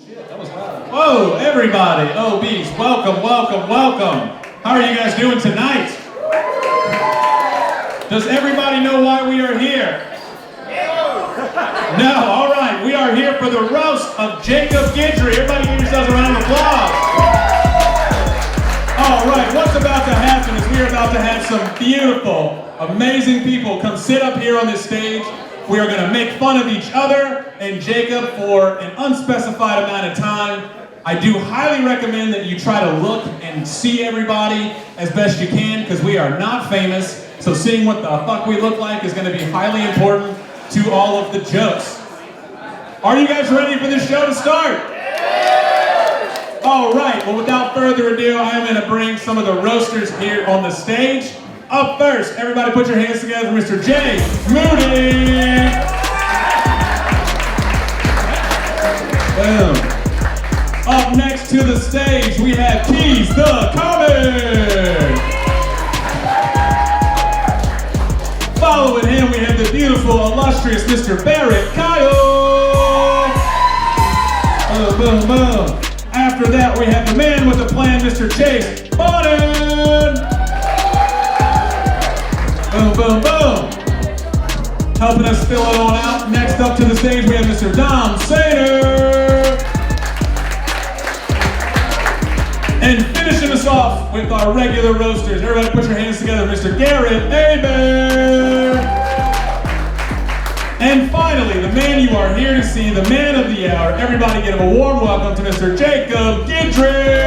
Shit, that was loud. Whoa, everybody, OBs, welcome, welcome, welcome. How are you guys doing tonight? Does everybody know why we are here? No, all right, we are here for the roast of Jacob Guidry. Everybody give yourselves a round of applause. All right, what's about to happen is we are about to have some beautiful, amazing people come sit up here on this stage. We are going to make fun of each other and Jacob for an unspecified amount of time. I do highly recommend that you try to look and see everybody as best you can, because we are not famous, so seeing what the fuck we look like is going to be highly important to all of the jokes. Are you guys ready for this show to start? All right, well, without further ado, I am going to bring some of the roasters here on the stage. Up first, everybody put your hands together for Mr. J. Moody. Boom. Up next to the stage, we have Keys the Comic. Following him, we have the beautiful, illustrious Mr. Barrett Kyle. Boom, boom, boom. After that, we have the man with the plan, Mr. Chase Bonnet. Boom, boom, boom. Helping us fill it on out. Next up to the stage, we have Mr. Dom Sater. And finishing us off with our regular roasters. Everybody put your hands together, Mr. Garrett Aber. And finally, the man you are here to see, the man of the hour. Everybody give him a warm welcome to Mr. Jacob Guidry.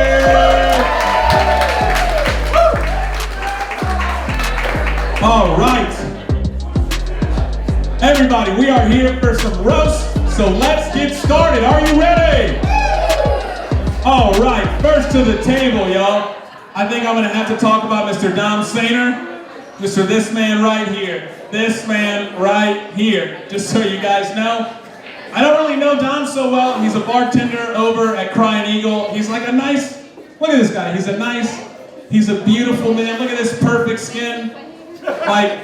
All right. Everybody, we are here for some roast, so let's get started. Are you ready? All right, first to the table, y'all. I think I'm gonna have to talk about Mr. Dom Sater. Mr. This man right here. This man right here. Just so you guys know. I don't really know Dom so well. He's a bartender over at Crying Eagle. He's like a nice, look at this guy. He's a beautiful man. Look at this perfect skin. Like,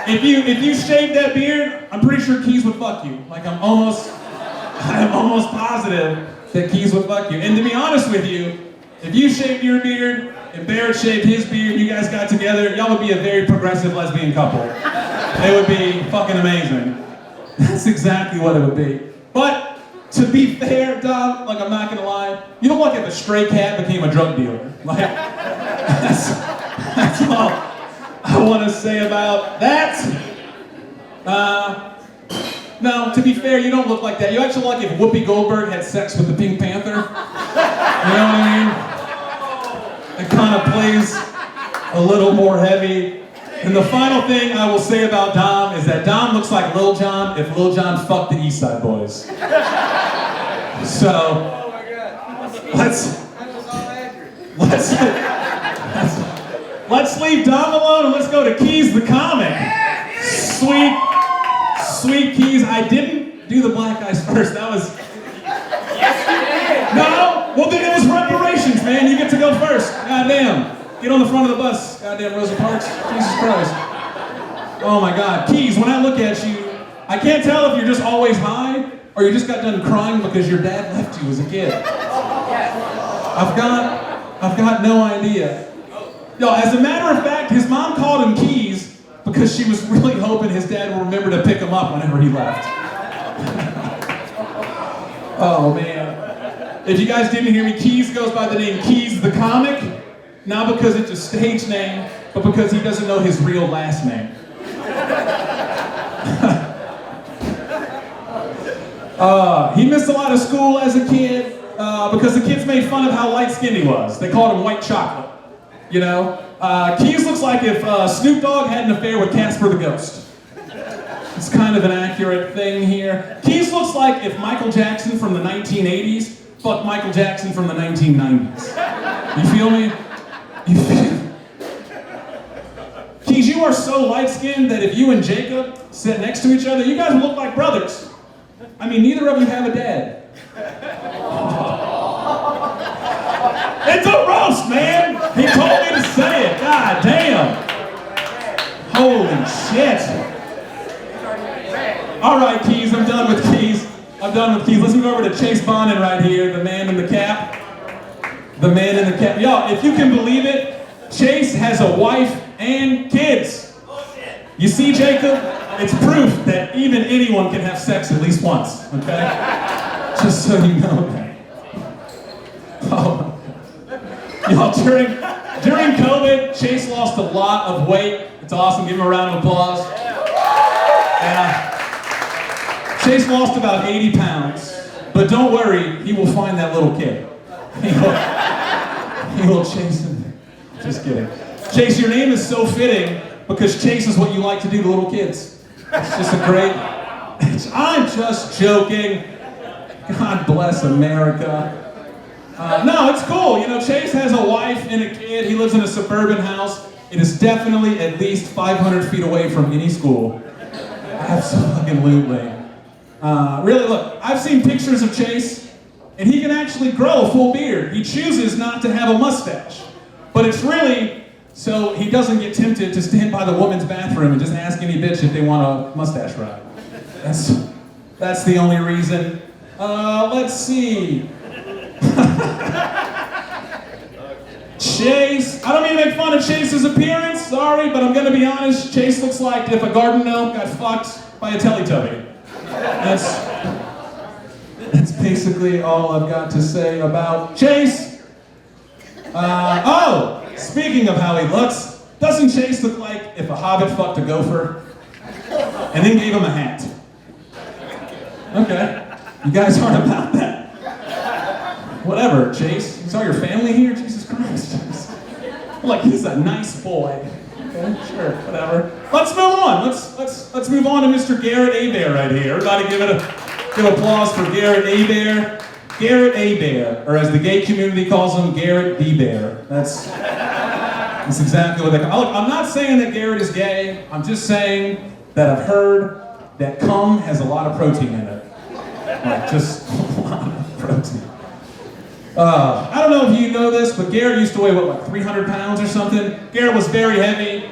if you shave that beard, I'm pretty sure Keys would fuck you. Like, I'm almost positive that Keys would fuck you. And to be honest with you, if you shaved your beard and Barrett shaved his beard, you guys got together, y'all would be a very progressive lesbian couple. It would be fucking amazing. That's exactly what it would be. But to be fair, Dom, like, I'm not gonna lie, you look like if a stray cat became a drug dealer. Like, that's all I want to say about that. No, to be fair, you don't look like that. You actually look like if Whoopi Goldberg had sex with the Pink Panther. You know what I mean? It kind of plays a little more heavy. And the final thing I will say about Dom is that Dom looks like Lil Jon if Lil Jon fucked the East Side Boys. So, let's leave Dom alone and let's go to Keys the Comic. Sweet Keys. I didn't do the black guys first. That was... Yes, you did. No? Well, then it was reparations, man. You get to go first. Goddamn. Get on the front of the bus. Goddamn Rosa Parks. Jesus Christ. Oh my God. Keys, when I look at you, I can't tell if you're just always high or you just got done crying because your dad left you as a kid. I've got no idea. Yo, as a matter of fact, his mom called him Keys because she was really hoping his dad would remember to pick him up whenever he left. Oh man. If you guys didn't hear me, Keys goes by the name Keys the Comic, not because it's a stage name, but because he doesn't know his real last name. He missed a lot of school as a kid because the kids made fun of how light-skinned he was. They called him white chocolate. You know, Keys looks like if Snoop Dogg had an affair with Casper the Ghost. It's kind of an accurate thing here. Keys looks like if Michael Jackson from the 1980s fucked Michael Jackson from the 1990s. You feel me? Keys, you are so light-skinned that if you and Jacob sit next to each other, you guys look like brothers. I mean, neither of you have a dad. It's a roast, man! He told me to say it. God damn. Holy shit. All right, Keys, I'm done with Keys. I'm done with Keith. Let's move over to Chase Bonin right here, the man in the cap. The man in the cap. Y'all, if you can believe it, Chase has a wife and kids. You see, Jacob? It's proof that even anyone can have sex at least once, okay? Just so you know that. Oh. Y'all, during COVID, Chase lost a lot of weight. It's awesome. Give him a round of applause. Yeah. Chase lost about 80 pounds, but don't worry, he will find that little kid. He will chase him. Just kidding. Chase, your name is so fitting because Chase is what you like to do to little kids. It's just a great... I'm just joking. God bless America. No, it's cool. You know, Chase has a wife and a kid. He lives in a suburban house. It is definitely at least 500 feet away from any school. Absolutely. Really, look, I've seen pictures of Chase, and he can actually grow a full beard. He chooses not to have a mustache. But it's really so he doesn't get tempted to stand by the woman's bathroom and just ask any bitch if they want a mustache ride. That's the only reason. Let's see. Chase, I don't mean to make fun of Chase's appearance, sorry, but I'm gonna be honest, Chase looks like if a garden gnome got fucked by a Teletubby. That's basically all I've got to say about Chase. Speaking of how he looks, doesn't Chase look like if a hobbit fucked a gopher and then gave him a hat? Okay, you guys aren't about that. Whatever, Chase. You saw your family here? Jesus Christ. Look, he's a nice boy. Okay, sure, whatever. Let's move on. Let's move on to Mr. Garrett Hebert right here. Everybody give applause for Garrett Hebert. Garrett Hebert, or as the gay community calls him, Garrett D-Bear. That's exactly what they call him. Look, I'm not saying that Garrett is gay. I'm just saying that I've heard that cum has a lot of protein in it. Like, just a lot of protein. I don't know if you know this, but Garrett used to weigh, like 300 pounds or something? Garrett was very heavy.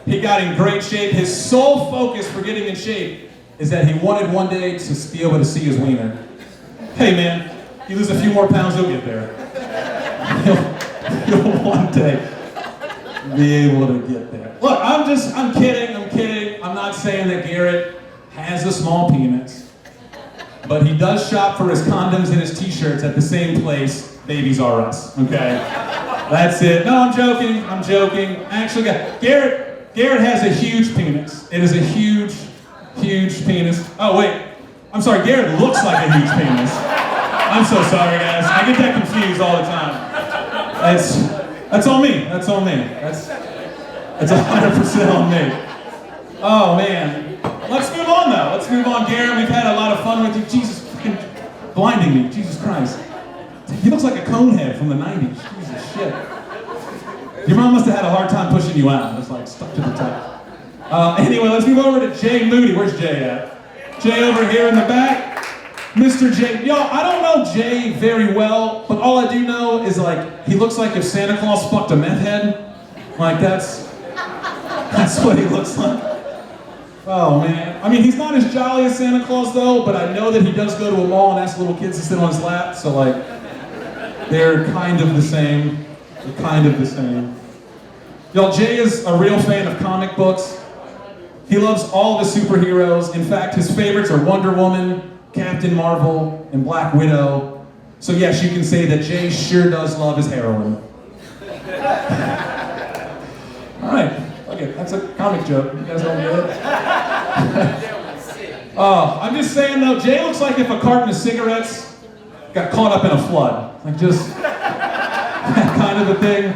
He got in great shape. His sole focus for getting in shape is that he wanted one day to be able to see his wiener. Hey man, you lose a few more pounds, you'll get there. You'll one day be able to get there. Look, I'm kidding. I'm not saying that Garrett has a small penis. But he does shop for his condoms and his t-shirts at the same place, Babies R Us, okay? That's it. No, I'm joking. Actually, Garrett has a huge penis. It is a huge penis. Oh, wait. I'm sorry, Garrett looks like a huge penis. I'm so sorry, guys. I get that confused all the time. That's on me. That's 100% on me. Oh, man. Let's move on, though. Let's move on, Garrett. We've had a lot of fun with you. Jesus, freaking blinding me. Jesus Christ. He looks like a conehead from the 90s. Jesus shit. Your mom must have had a hard time pushing you out. It's like stuck to the top. Anyway, let's move over to Jay Moody. Where's Jay at? Jay over here in the back. Mr. Jay. Y'all, I don't know Jay very well, but all I do know is like he looks like if Santa Claus fucked a meth head. Like that's what he looks like. Oh man, I mean he's not as jolly as Santa Claus though, but I know that he does go to a mall and ask little kids to sit on his lap, so like, they're kind of the same. Y'all, Jay is a real fan of comic books. He loves all the superheroes. In fact, his favorites are Wonder Woman, Captain Marvel, and Black Widow. So yes, you can say that Jay sure does love his heroine. All right. Okay, that's a comic joke. You guys don't get it? I'm just saying though, Jay looks like if a carton of cigarettes got caught up in a flood. Like just that kind of a thing.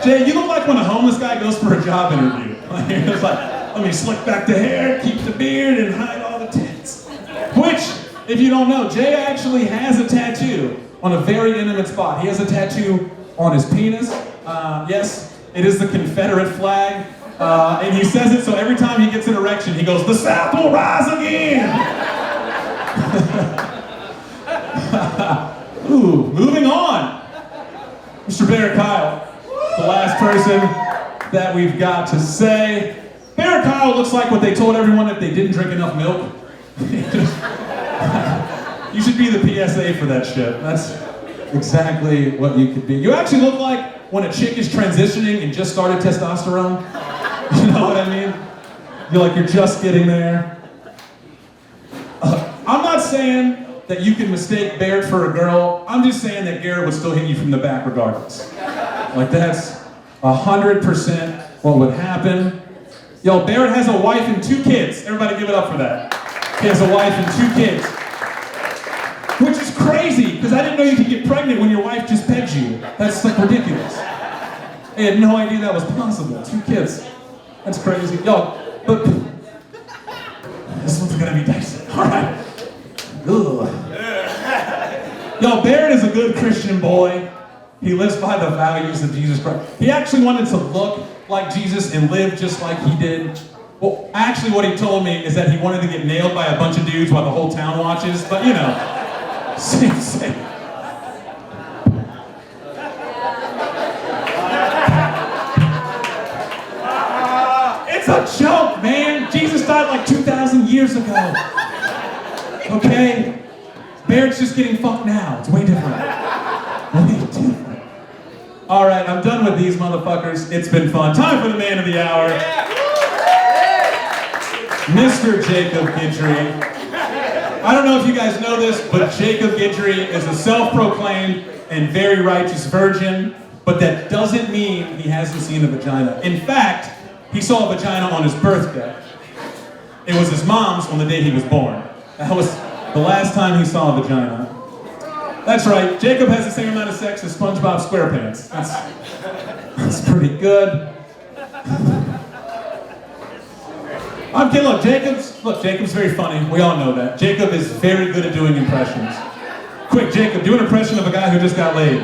Jay, you look like when a homeless guy goes for a job interview. Like, it's like, let me slick back the hair, keep the beard, and hide all the tits. Which, if you don't know, Jay actually has a tattoo on a very intimate spot. He has a tattoo on his penis. Yes, it is the Confederate flag. And he says it so every time he gets an erection, he goes, "The South will rise again!" Ooh, moving on. Mr. Bear Kyle, the last person that we've got to say. Bear Kyle looks like what they told everyone if they didn't drink enough milk. You should be the PSA for that shit. That's exactly what you could be. You actually look like when a chick is transitioning and just started testosterone. You know what I mean? You're just getting there. I'm not saying that you can mistake Barrett for a girl. I'm just saying that Garrett would still hit you from the back regardless. That's 100% what would happen. Yo, Barrett has a wife and 2 kids. Everybody give it up for that. He has a wife and 2 kids. Which is crazy, because I didn't know you could get pregnant when your wife just begged you. That's ridiculous. I had no idea that was possible. 2 kids. That's crazy. Yo, but this one's gonna be dicey. All right. Ugh. Yo, Barrett is a good Christian boy. He lives by the values of Jesus Christ. He actually wanted to look like Jesus and live just like he did. Well, actually what he told me is that he wanted to get nailed by a bunch of dudes while the whole town watches, but same. It's a joke, man. Jesus died like 2,000 years ago. Okay? Barrett's just getting fucked now. It's way different. Way different. All right, I'm done with these motherfuckers. It's been fun. Time for the man of the hour. Mr. Jacob Guidry. I don't know if you guys know this, but Jacob Guidry is a self-proclaimed and very righteous virgin, but that doesn't mean he hasn't seen a vagina. In fact, he saw a vagina on his birthday. It was his mom's on the day he was born. That was the last time he saw a vagina. That's right, Jacob has the same amount of sex as SpongeBob SquarePants. That's pretty good. I'm kidding. Jacob's very funny. We all know that. Jacob is very good at doing impressions. Quick, Jacob, do an impression of a guy who just got laid.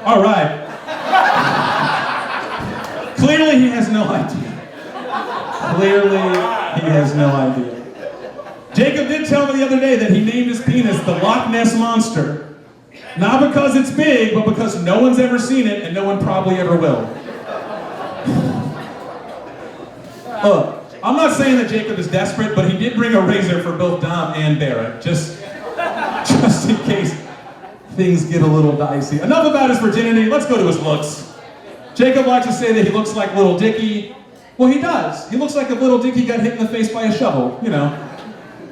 All right. Clearly he has no idea. Jacob did tell me the other day that he named his penis the Loch Ness Monster. Not because it's big, but because no one's ever seen it and no one probably ever will. Look, I'm not saying that Jacob is desperate, but he did bring a razor for both Dom and Barrett, just in case things get a little dicey. Enough about his virginity, let's go to his looks. Jacob likes to say that he looks like Little Dicky. Well, he does. He looks like if Little Dicky got hit in the face by a shovel,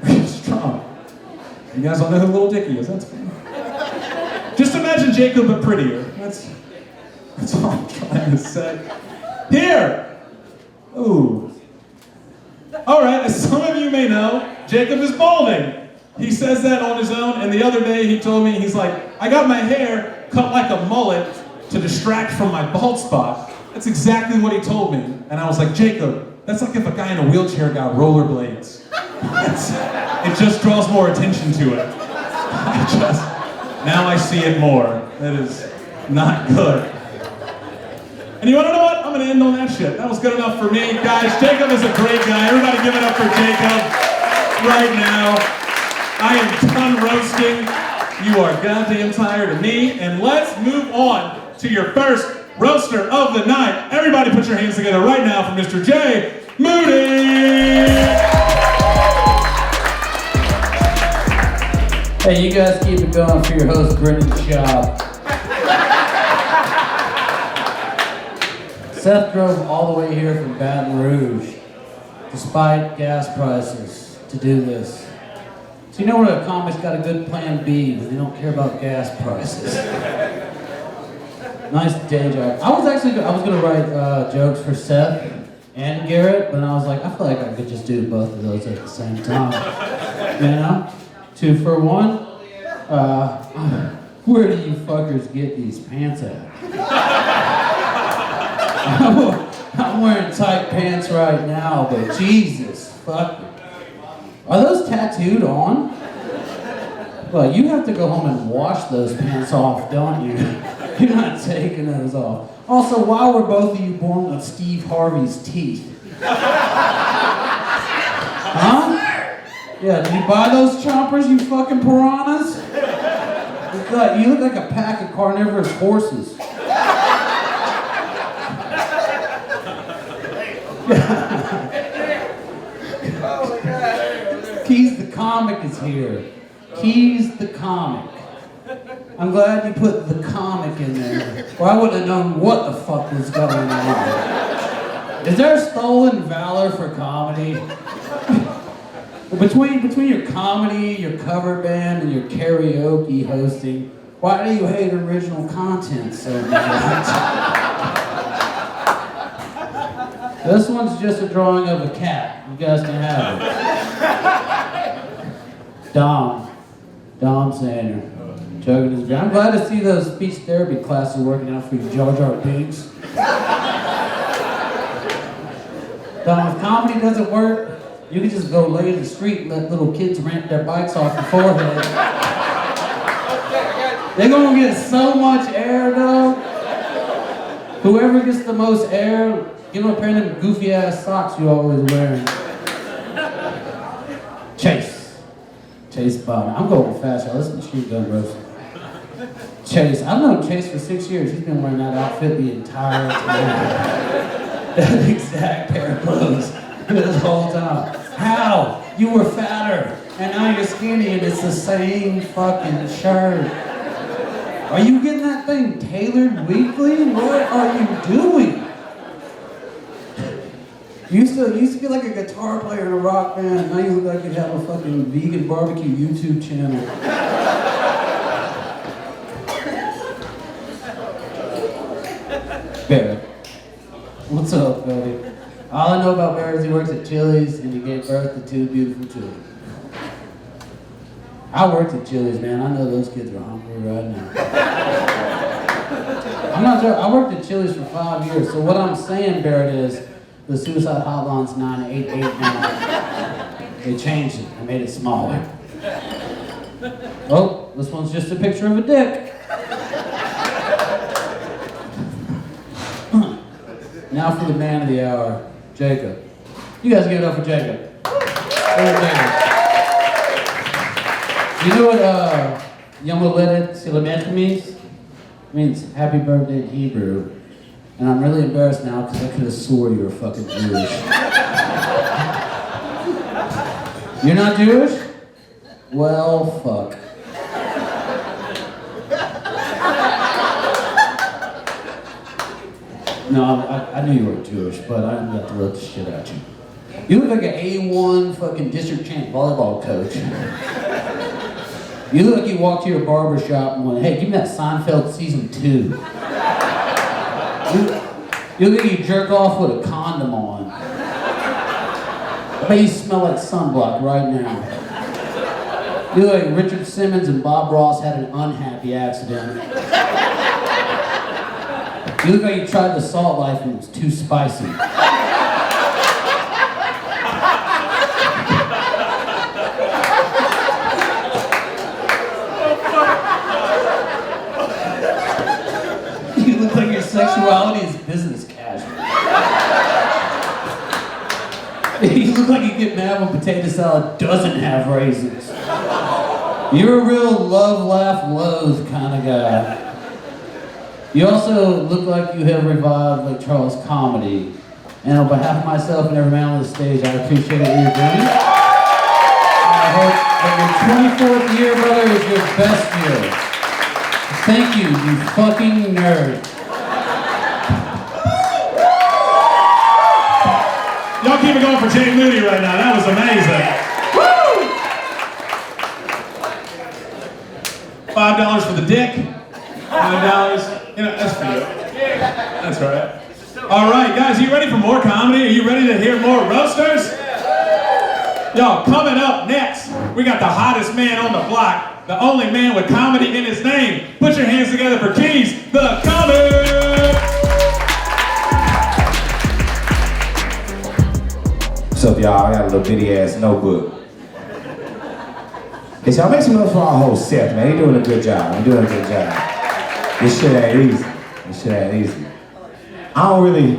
He's strong. You guys all know who Little Dicky is, that's fine. Just imagine Jacob but prettier. That's all I'm trying to say. Here! Ooh. Alright, as some of you may know, Jacob is balding. He says that on his own, and the other day he told me, he's like, I got my hair cut like a mullet to distract from my bald spot. That's exactly what he told me. And I was like, Jacob, that's like if a guy in a wheelchair got rollerblades. It just draws more attention to it. Now I see it more. That is not good. And you wanna know what? I'm gonna end on that shit. That was good enough for me. Guys, Jacob is a great guy. Everybody give it up for Jacob right now. I am done roasting. You are goddamn tired of me. And let's move on to your first roaster of the night. Everybody put your hands together right now for Mr. J. Moody! Hey, you guys keep it going for your host, Brendan Schaub. Seth drove all the way here from Baton Rouge, despite gas prices, to do this. So you know where a comic's got a good plan B, but they don't care about gas prices. Nice day job. I was gonna write jokes for Seth and Garrett, but I was like, I feel like I could just do both of those at the same time. 2 for 1. Where do you fuckers get these pants at? I'm wearing tight pants right now, but Jesus, fuck. Are those tattooed on? Well, you have to go home and wash those pants off, don't you? You're not taking those off. Also, why were both of you born with Steve Harvey's teeth? Huh? Yeah, did you buy those chompers, you fucking piranhas? You look like a pack of carnivorous horses. Oh my God. comedians here. Keys the comic. I'm glad you put the comic in there, or I wouldn't have known what the fuck was going on. Is there stolen valor for comedy? Between your comedy, your cover band, and your karaoke hosting, why do you hate original content so much? This one's just a drawing of a cat. You guys can have it. Dom Sander, chugging his beer. I'm glad to see those speech therapy classes working out for you, Jar Jar Binks. Dom, if comedy doesn't work, you can just go lay in the street and let little kids ramp their bikes off your forehead. They're gonna get so much air, though. Whoever gets the most air, give them a pair of them goofy ass socks you always wearing. Chase Bond. I'm going fast, y'all. Listen to Street Gun Roast. Chase. I've known Chase for 6 years. He's been wearing that outfit the entire time. That exact pair of clothes this whole time. How? You were fatter, and now you're skinny, and it's the same fucking shirt. Are you getting that thing tailored weekly? What are you doing? You used to be like a guitar player in a rock band, now you look like you have a fucking vegan barbecue YouTube channel. Barrett. What's up, buddy? All I know about Barrett is he works at Chili's and he gave birth to 2 beautiful children. I worked at Chili's, man. I know those kids are hungry right now. I'm not joking. I worked at Chili's for 5 years, so what I'm saying, Barrett, is the suicide hotline's 988 now. They changed it. They made it smaller. Oh, this one's just a picture of a dick. Now for the man of the hour, Jacob. You guys give it up for Jacob. You know what Yom Holedet Silamet means? It means happy birthday in Hebrew. And I'm really embarrassed now because I could have swore you were fucking Jewish. You're not Jewish? Well, fuck. No, I knew you weren't Jewish, but I'm about to roast the shit out you. You look like an A1 fucking district champ volleyball coach. You look like you walked to your barber shop and went, hey, give me that Seinfeld season 2. You look like you jerk off with a condom on. I bet you smell like sunblock right now. You look like Richard Simmons and Bob Ross had an unhappy accident. You look like you tried the salt life and it was too spicy. You look like your sexuality is business casual. You look like you get mad when potato salad doesn't have raisins. You're a real love, laugh, loathe kind of guy. You also look like you have revived Lake Charles comedy. And on behalf of myself and every man on the stage, I appreciate what you're doing. I hope that your 24th year, brother, is your best year. Thank you, you fucking nerd. Y'all keep it going for Jay Moody right now. That was amazing. Woo! $5 for the dick. $5. You know, that's for you. That's right. All right, guys, are you ready for more comedy? Are you ready to hear more roasters? Y'all, coming up next, we got the hottest man on the block, the only man with comedy in his name. Put your hands together for Keys, the comic! What's up, y'all? I got a little bitty-ass notebook. Hey, y'all make some noise for our whole Seth, man. He doing a good job. He doing a good job. This shit ain't easy. This shit ain't easy. I don't really...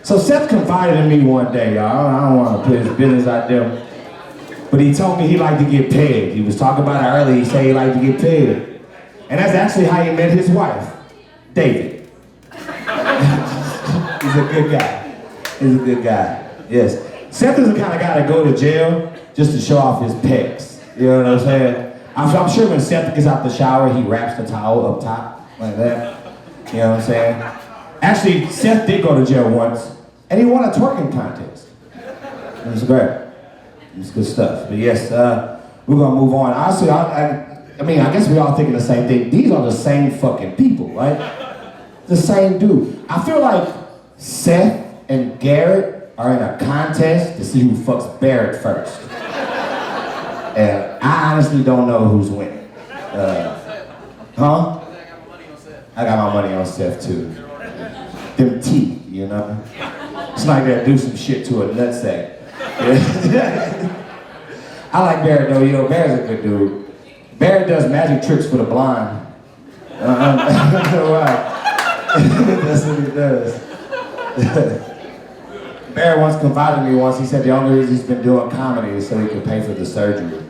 So Seth confided in me one day, y'all. I don't want to put his business out there. But he told me he liked to get pegged. He was talking about it earlier. He said he liked to get pegged. And that's actually how he met his wife, David. He's a good guy. He's a good guy. Yes. Seth is the kind of guy to go to jail just to show off his pecs. You know what I'm saying? I'm sure when Seth gets out the shower, he wraps the towel up top, like that. You know what I'm saying? Actually, Seth did go to jail once, and he won a twerking contest. It was great. It was good stuff. But yes, we're gonna move on. Honestly, I mean, I guess we all thinking the same thing. These are the same fucking people, right? The same dude. I feel like Seth and Garrett are in a contest to see who fucks Barrett first. And I honestly don't know who's winning. Huh? I got my money on Seth too. Them teeth, you know? It's like that do some shit to a nutsack. I like Barrett though, you know, Barrett's a good dude. Barrett does magic tricks for the blind. I don't know why. That's what he does. Barrett once confided in me once, he said the only reason he's been doing comedy is so he can pay for the surgery.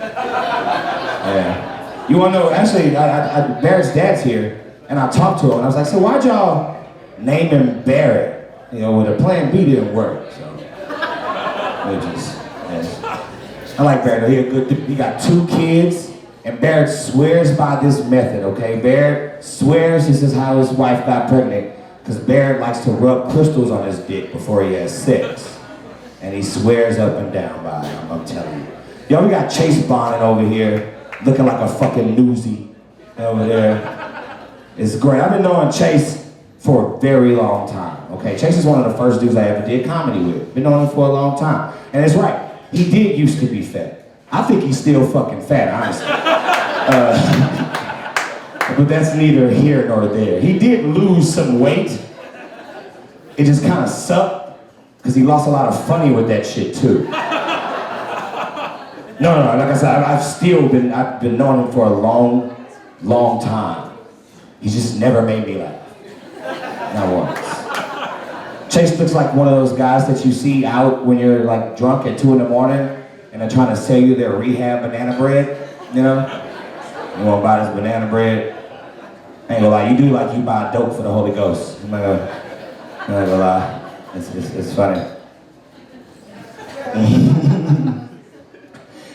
Yeah. You wanna know, actually, Barrett's dad's here, and I talked to him, and I was like, so why'd y'all name him Barrett? You know, well, the plan B didn't work, so. I like Barrett, he got 2 kids, and Barrett swears by this method, okay? Barrett swears this is how his wife got pregnant, because Barrett likes to rub crystals on his dick before he has sex. And he swears up and down by it, I'm telling you. Yo, we got Chase Bonnet over here, looking like a fucking newsie over there. It's great. I've been knowing Chase for a very long time, okay? Chase is one of the first dudes I ever did comedy with. Been knowing him for a long time. And it's right, he did used to be fat. I think he's still fucking fat, honestly. But that's neither here nor there. He did lose some weight. It just kind of sucked, because he lost a lot of funny with that shit too. No, like I said, I've been knowing him for a long, long time. He's just never made me laugh. Not once. Chase looks like one of those guys that you see out when you're like drunk at 2 in the morning and they're trying to sell you their rehab banana bread, you know? You wanna buy this banana bread? I ain't gonna lie, you do like you buy dope for the Holy Ghost. I'm not gonna lie, it's funny.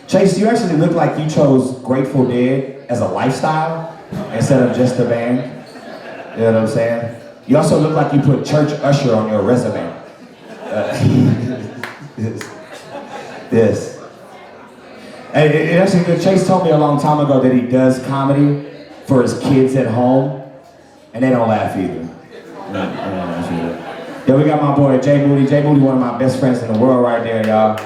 Chase, you actually look like you chose Grateful Dead as a lifestyle instead of just a band. You know what I'm saying? You also look like you put church usher on your resume. Yes. And it actually, Chase told me a long time ago that he does comedy for his kids at home, and they don't laugh either. They don't laugh either. Yeah, we got my boy Jay Moody. Jay Moody, one of my best friends in the world right there, y'all.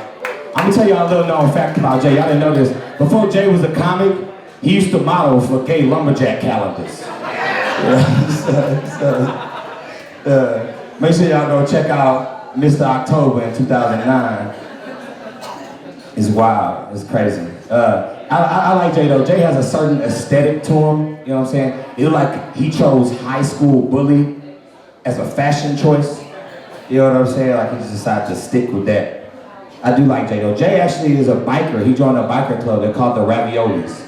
I'm gonna tell y'all a little known fact about Jay. Y'all didn't know this. Before Jay was a comic, he used to model for gay lumberjack calendars. Make sure y'all go check out Mr. October in 2009. It's wild, it's crazy. I like Jay though. Jay has a certain aesthetic to him, you know what I'm saying? It look like he chose High School Bully as a fashion choice. You know what I'm saying? Like he just decided to stick with that. I do like Jay though. Jay actually is a biker. He joined a biker club. They're called the Raviolis.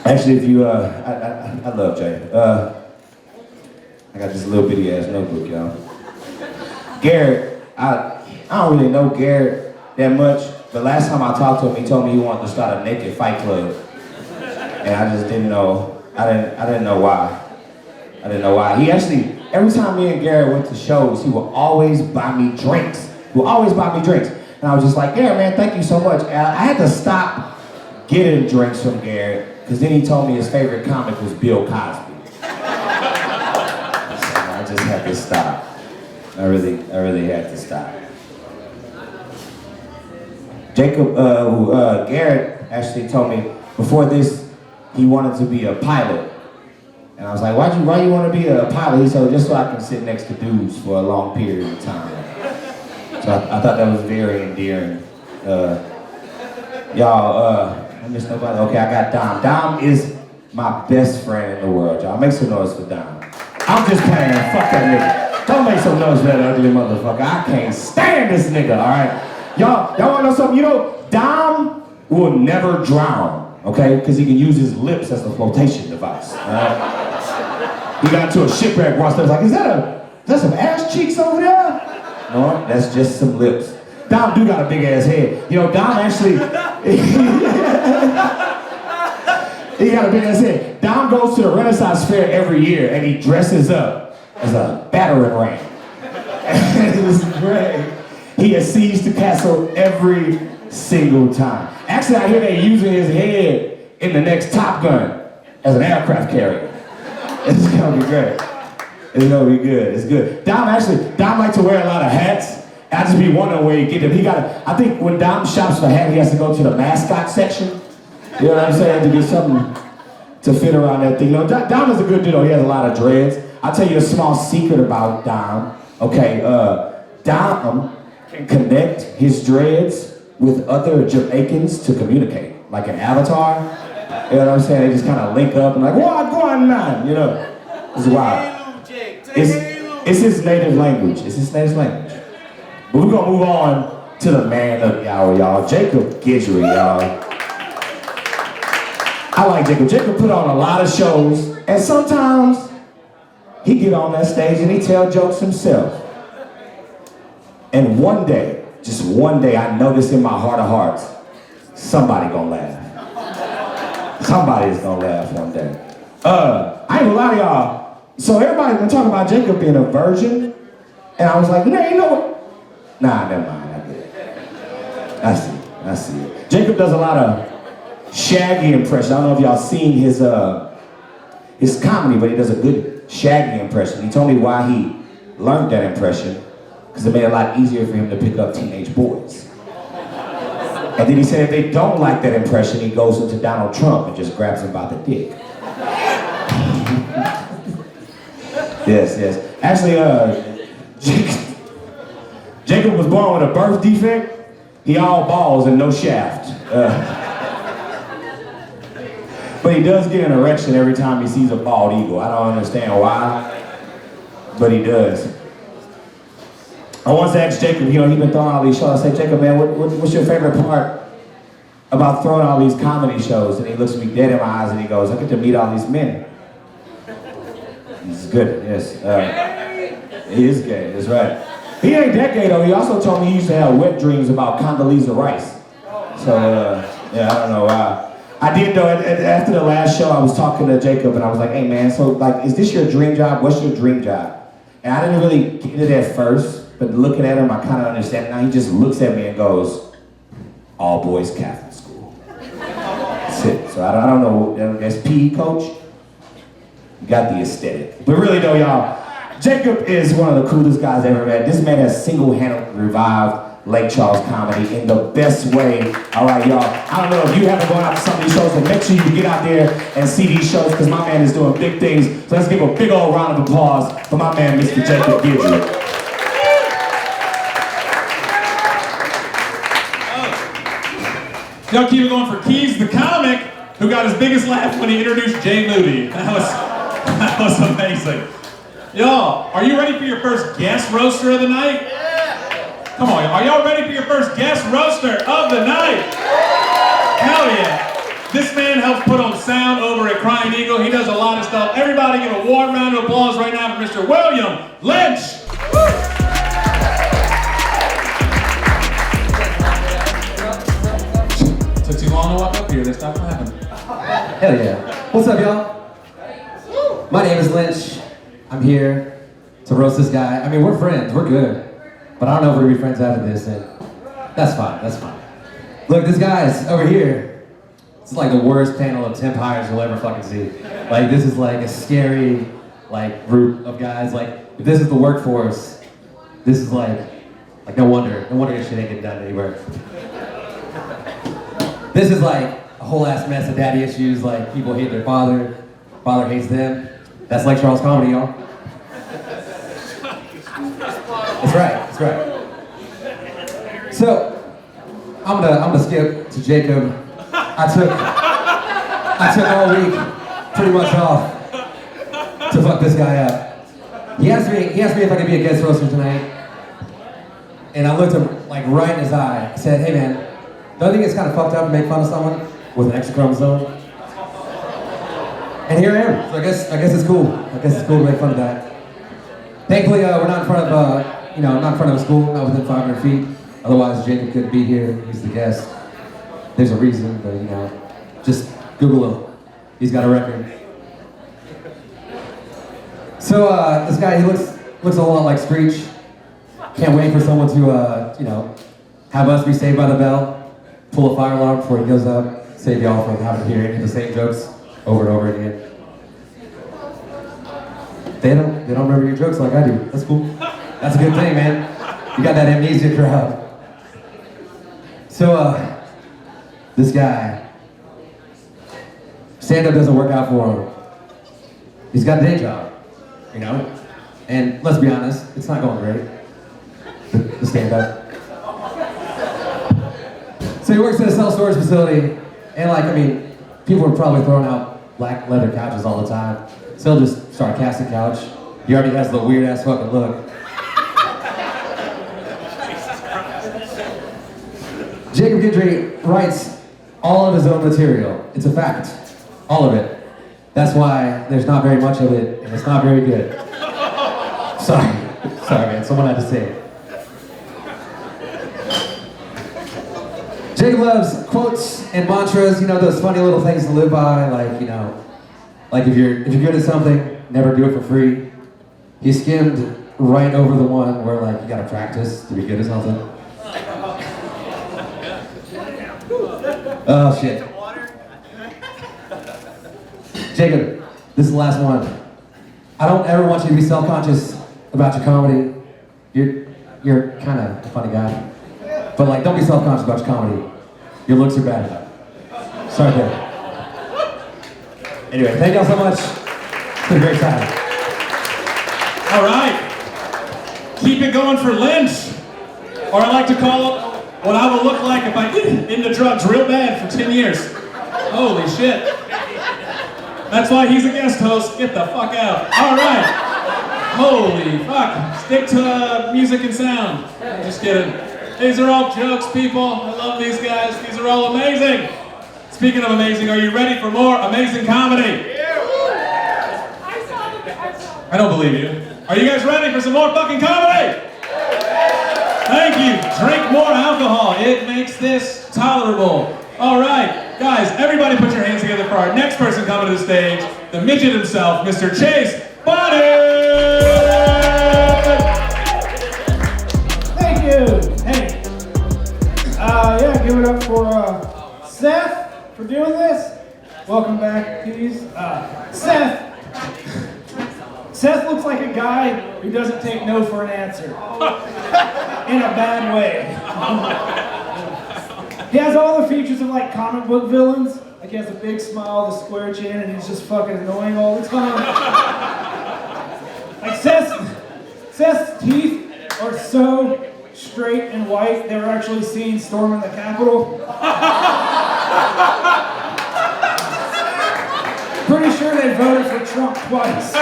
Actually, if you, I love Jay. I got this little bitty ass notebook, y'all. Garrett, I don't really know Garrett that much, but last time I talked to him, he told me he wanted to start a naked fight club. And I just didn't know, I didn't know why. I didn't know why. He actually, every time me and Garrett went to shows, he would always buy me drinks. He would always buy me drinks. And I was just like, Garrett, man, thank you so much. And I had to stop getting drinks from Garrett, because then he told me his favorite comic was Bill Cosby. So I just had to stop. I really had to stop. Garrett actually told me before this, he wanted to be a pilot. And I was like, why you want to be a pilot? He said, just so I can sit next to dudes for a long period of time. So I thought that was very endearing. Y'all, I missed nobody. Okay, I got Dom. Dom is my best friend in the world, y'all. Make some noise for Dom. I'm just playing. Fuck that nigga. Don't make some noise for that ugly motherfucker. I can't stand this nigga, all right? Y'all want to know something? You know, Dom will never drown, okay? Because he can use his lips as a flotation device, all right? He got into a shipwreck once. They was like, is that some ass cheeks over there? No, that's just some lips. Dom do got a big ass head. You know, Dom actually, he got a big ass head. Dom goes to the Renaissance Fair every year and he dresses up as a battering ram. It was great. He has seized the castle every single time. Actually, I hear they're using his head in the next Top Gun as an aircraft carrier. It's gonna be great. It's gonna be good. It's good. Dom likes to wear a lot of hats. I just be wondering where you get them. I think when Dom shops for a hat, he has to go to the mascot section. You know what I'm saying? To get something to fit around that thing. You know, Dom is a good dude. He has a lot of dreads. I'll tell you a small secret about Dom. Okay, Dom can connect his dreads with other Jamaicans to communicate, like an avatar. You know what I'm saying? They just kind of link up and like, what going on? You know, it's wild. It's his native language. It's his native language. But we're gonna move on to the man of the hour, y'all. Jacob Guidry, y'all. I like Jacob. Jacob put on a lot of shows, and sometimes he get on that stage and he tell jokes himself. And one day, just one day, I noticed in my heart of hearts, somebody gonna laugh. Somebody's gonna laugh one day. I ain't gonna lie to y'all. So everybody's been talking about Jacob being a virgin, and I was like, nah, you know what? Nah, never mind. I get it. I see it. Jacob does a lot of Shaggy impression. I don't know if y'all seen his comedy, but he does a good Shaggy impression. He told me why he learned that impression, because it made it a lot easier for him to pick up teenage boys. And then he said if they don't like that impression, he goes into Donald Trump and just grabs him by the dick. Yes. Actually, Jacob was born with a birth defect. He all balls and no shaft. But he does get an erection every time he sees a bald eagle. I don't understand why, but he does. I once asked Jacob, you know, he's been throwing all these shows. I said, Jacob, man, what's your favorite part about throwing all these comedy shows? And he looks me dead in my eyes and he goes, I get to meet all these men. He's good, yes. He is gay, that's right. He ain't that gay though. He also told me he used to have wet dreams about Condoleezza Rice. So, yeah, I don't know why. I did though, after the last show, I was talking to Jacob and I was like, hey man, so like, is this your dream job? What's your dream job? And I didn't really get it at first, but looking at him, I kind of understand. Now he just looks at me and goes, all boys Catholic school. That's it. So I don't know, that's PE coach. You got the aesthetic. But really though, y'all, Jacob is one of the coolest guys I ever met. This man has single-handedly revived Lake Charles comedy in the best way. All right, y'all. I don't know if you haven't gone out to some of these shows, but make sure you get out there and see these shows because my man is doing big things. So let's give a big old round of applause for my man, Mr. Jacob Guidry. Y'all keep it going for Keys the comic, who got his biggest laugh when he introduced Jay Moody. That was amazing. Y'all, are you ready for your first guest roaster of the night? Come on, are y'all ready for your first guest roaster of the night? Hell yeah. This man helps put on sound over at Crying Eagle. He does a lot of stuff. Everybody give a warm round of applause right now for Mr. William Lynch. Took too long to walk up here. That's not gonna happen. Hell yeah. What's up, y'all? My name is Lynch. I'm here to roast this guy. I mean, we're friends. We're good. But I don't know if we're gonna be friends after this, and that's fine, that's fine. Look, this guy's over here. It's like the worst panel of temp hires you'll ever fucking see. Like, this is like a scary, like, group of guys. Like, if this is the workforce, this is like no wonder this shit ain't getting done anywhere. This is like a whole ass mess of daddy issues, like people hate their father hates them. That's like Charles comedy, y'all. That's right. So, I'm gonna skip to Jacob. I took all week pretty much off to fuck this guy up. He asked me if I could be a guest roaster tonight. And I looked him like right in his eye. I said, hey man, don't you think it's kind of fucked up to make fun of someone with an extra chromosome? And here I am. So I guess it's cool. I guess it's cool to make fun of that. Thankfully, we're not in front of not in front of a school, not within 500 feet. Otherwise, Jacob couldn't be here. He's the guest. There's a reason, but just Google him. He's got a record. So this guy, he looks a lot like Screech. Can't wait for someone to, have us be saved by the bell, pull a fire alarm before he goes up, save y'all from having to hear any of the same jokes over and over again. They don't remember your jokes like I do. That's cool. That's a good thing, man. You got that amnesia crowd. So, this guy, stand-up doesn't work out for him. He's got a day job, And let's be honest, it's not going great. The stand-up. So he works at a self-storage facility, and people are probably throwing out black leather couches all the time. So he'll just start casting couch. He already has the weird-ass fucking look. Jacob Guidry writes all of his own material. It's a fact. All of it. That's why there's not very much of it, and it's not very good. Sorry, man, someone had to say it. Jacob loves quotes and mantras, those funny little things to live by, like if you're good at something, never do it for free. He skimmed right over the one where you gotta practice to be good at something. Oh shit. Jacob, this is the last one. I don't ever want you to be self-conscious about your comedy. You're kind of a funny guy. But don't be self-conscious about your comedy. Your looks are bad enough. Sorry, there. Anyway, thank y'all so much. It's been a great time. All right. Keep it going for Lynch. Or I like to call it what I will look like if I get into drugs real bad for 10 years. Holy shit. That's why he's a guest host. Get the fuck out. All right. Holy fuck. Stick to music and sound. Just kidding. These are all jokes, people. I love these guys. These are all amazing. Speaking of amazing, are you ready for more amazing comedy? I don't believe you. Are you guys ready for some more fucking comedy? Thank you. Drink more alcohol. It makes this tolerable. All right, guys, everybody put your hands together for our next person coming to the stage, the midget himself, Mr. Chase Bonnet! Thank you. Hey. Give it up for Seth for doing this. Welcome back, Keys. Seth looks like a guy who doesn't take no for an answer. In a bad way. He has all the features of comic book villains. He has a big smile, the square chin, and he's just fucking annoying all the time. Seth's teeth are so straight and white, they were actually seen storming the Capitol. Pretty sure they voted for Trump twice.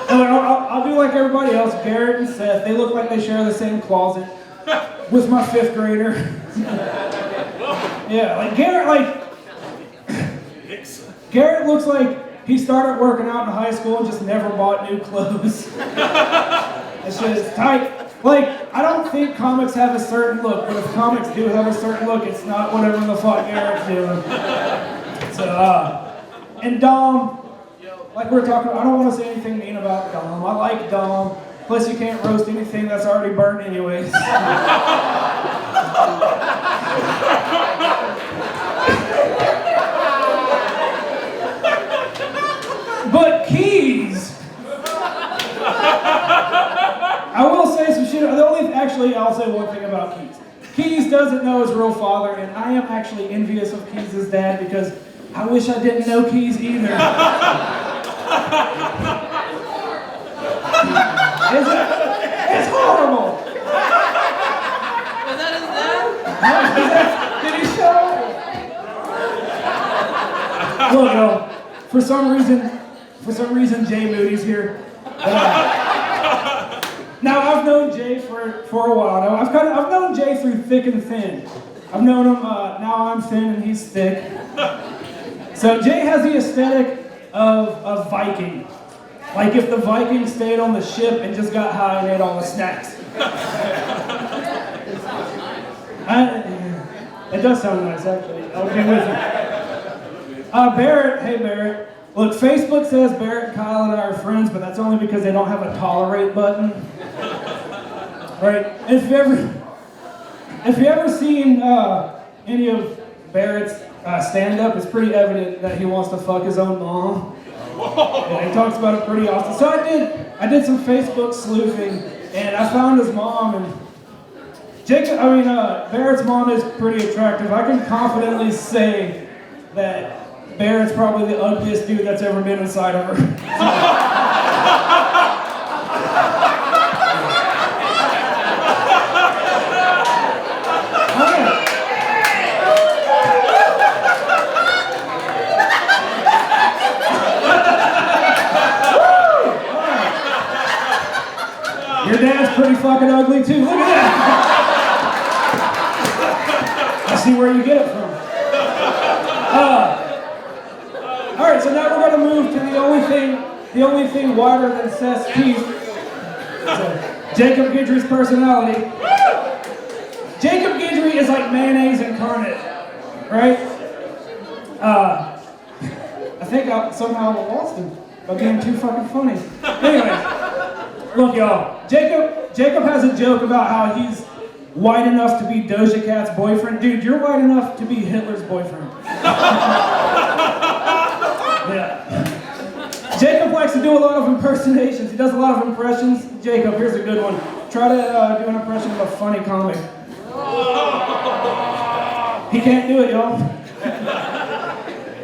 I'll do like everybody else. Garrett and Seth, they look like they share the same closet with my 5th grader. Yeah, Garrett looks like he started working out in high school and just never bought new clothes. It's just tight. I don't think comics have a certain look, but if comics do have a certain look, it's not whatever the fuck Garrett's doing. So, and Dom, like we were talking about, I don't want to say anything mean about Dom. I like Dom. Plus, you can't roast anything that's already burnt anyways. But Keys, I will say some shit. I'll say one thing about Keys. Keys doesn't know his real father, and I am actually envious of Keys' dad because I wish I didn't know Keys either. It's horrible. Was that his dad? Did he show? Look, yo, for some reason, Jay Moody's here. Now I've known Jay for a while now. I've known Jay through thick and thin. I've known him. Now I'm thin and he's thick. So Jay has the aesthetic of a Viking. Like if the Vikings stayed on the ship and just got high and ate all the snacks. It does sound nice, actually. I'll be with you. Barrett, hey Barrett. Look, Facebook says Barrett, Kyle, and I are friends, but that's only because they don't have a tolerate button. Right? And if you ever seen any of Barrett's stand-up, it's pretty evident that he wants to fuck his own mom. Yeah, he talks about it pretty often. So I did some Facebook sleuthing, and I found his mom, and Barrett's mom is pretty attractive. I can confidently say that Barrett's probably the ugliest dude that's ever been inside of her. Your dad's pretty fucking ugly too. Look at that. I see where you get it from. All right, so now we're gonna move to the only thing wider than Seth's teeth. Jacob Guidry's personality. Jacob Guidry is like mayonnaise incarnate, right? I think I somehow lost him by being too fucking funny. Anyway. Look, y'all, Jacob has a joke about how he's white enough to be Doja Cat's boyfriend. Dude, you're white enough to be Hitler's boyfriend. Yeah. Jacob likes to do a lot of impersonations. He does a lot of impressions. Jacob, here's a good one. Try to do an impression of a funny comic. He can't do it, y'all.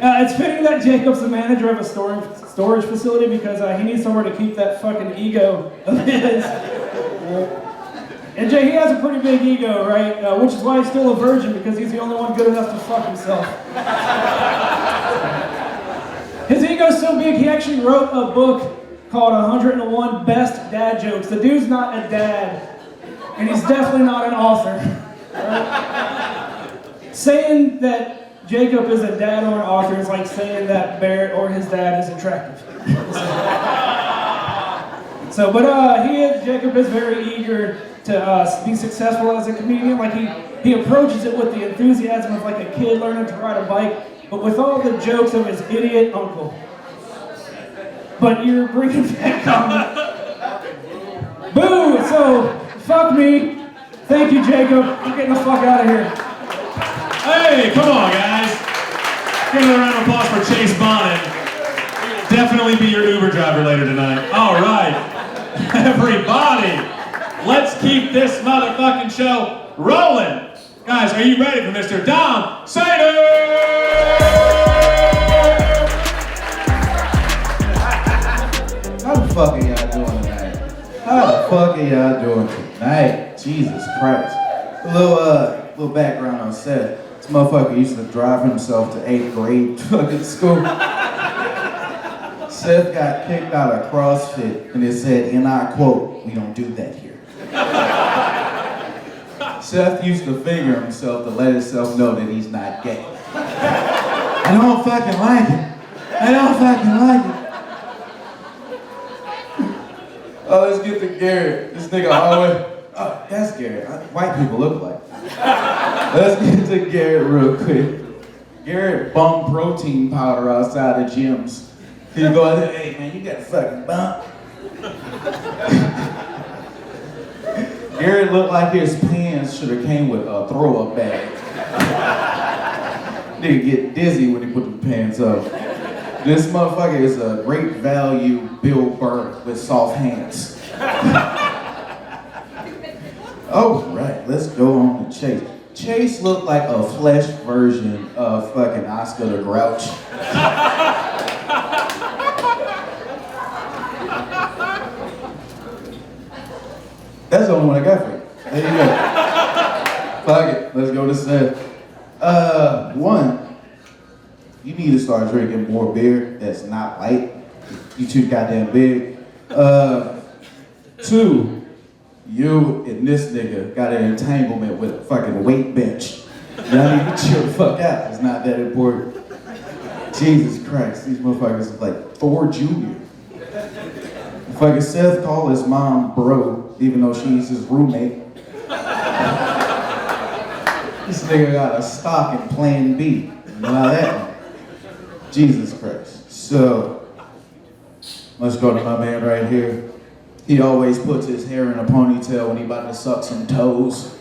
It's fitting that Jacob's the manager of a storage facility because he needs somewhere to keep that fucking ego of his. And Jay, he has a pretty big ego, right? Which is why he's still a virgin, because he's the only one good enough to fuck himself. His ego's so big, he actually wrote a book called 101 Best Dad Jokes. The dude's not a dad, and he's definitely not an author. Right? Saying that Jacob is a dad or an author is like saying that Barrett or his dad is attractive. Jacob is very eager to be successful as a comedian. Like he approaches it with the enthusiasm of like a kid learning to ride a bike, but with all the jokes of his idiot uncle. But you're bringing back comedy. Boo! So, fuck me. Thank you, Jacob. I'm getting the fuck out of here. Hey, come on, guys. Give another round of applause for Chase Bonnet. Definitely be your Uber driver later tonight. All right. Everybody, let's keep this motherfucking show rolling. Guys, are you ready for Mr. Dom Sainer? How the fuck are y'all doing tonight? How the fuck are y'all doing tonight? Jesus Christ. A little background on Seth. This motherfucker used to drive himself to 8th grade fucking school. Seth got kicked out of CrossFit and it said, and I quote, "We don't do that here." Seth used to finger himself to let himself know that he's not gay. I don't fucking like it. I don't fucking like it. Oh, let's get to Garrett. This nigga always, oh, that's Garrett. White people look like. Let's get to Garrett real quick. Garrett bummed protein powder outside the gyms. He go, "Hey man, you got a fucking bump." Garrett looked like his pants should have came with a throw-up bag. Nigga get dizzy when he put the pants up. This motherfucker is a great value Bill Burr with soft hands. All right, let's go on to Chase. Chase looked like a flesh version of fucking Oscar the Grouch. That's the only one I got for you. There you go. Fuck it, let's go to Seth. One, you need to start drinking more beer that's not light. You too goddamn big. Two, you and this nigga got an entanglement with a fucking weight bench. Y'all need to chill the fuck out. It's not that important. Jesus Christ, these motherfuckers are like Thor Jr. Fucking Seth called his mom bro, even though she's his roommate. This nigga got a stock in Plan B. You know how that? Jesus Christ. So, let's go to my man right here. He always puts his hair in a ponytail when he about to suck some toes.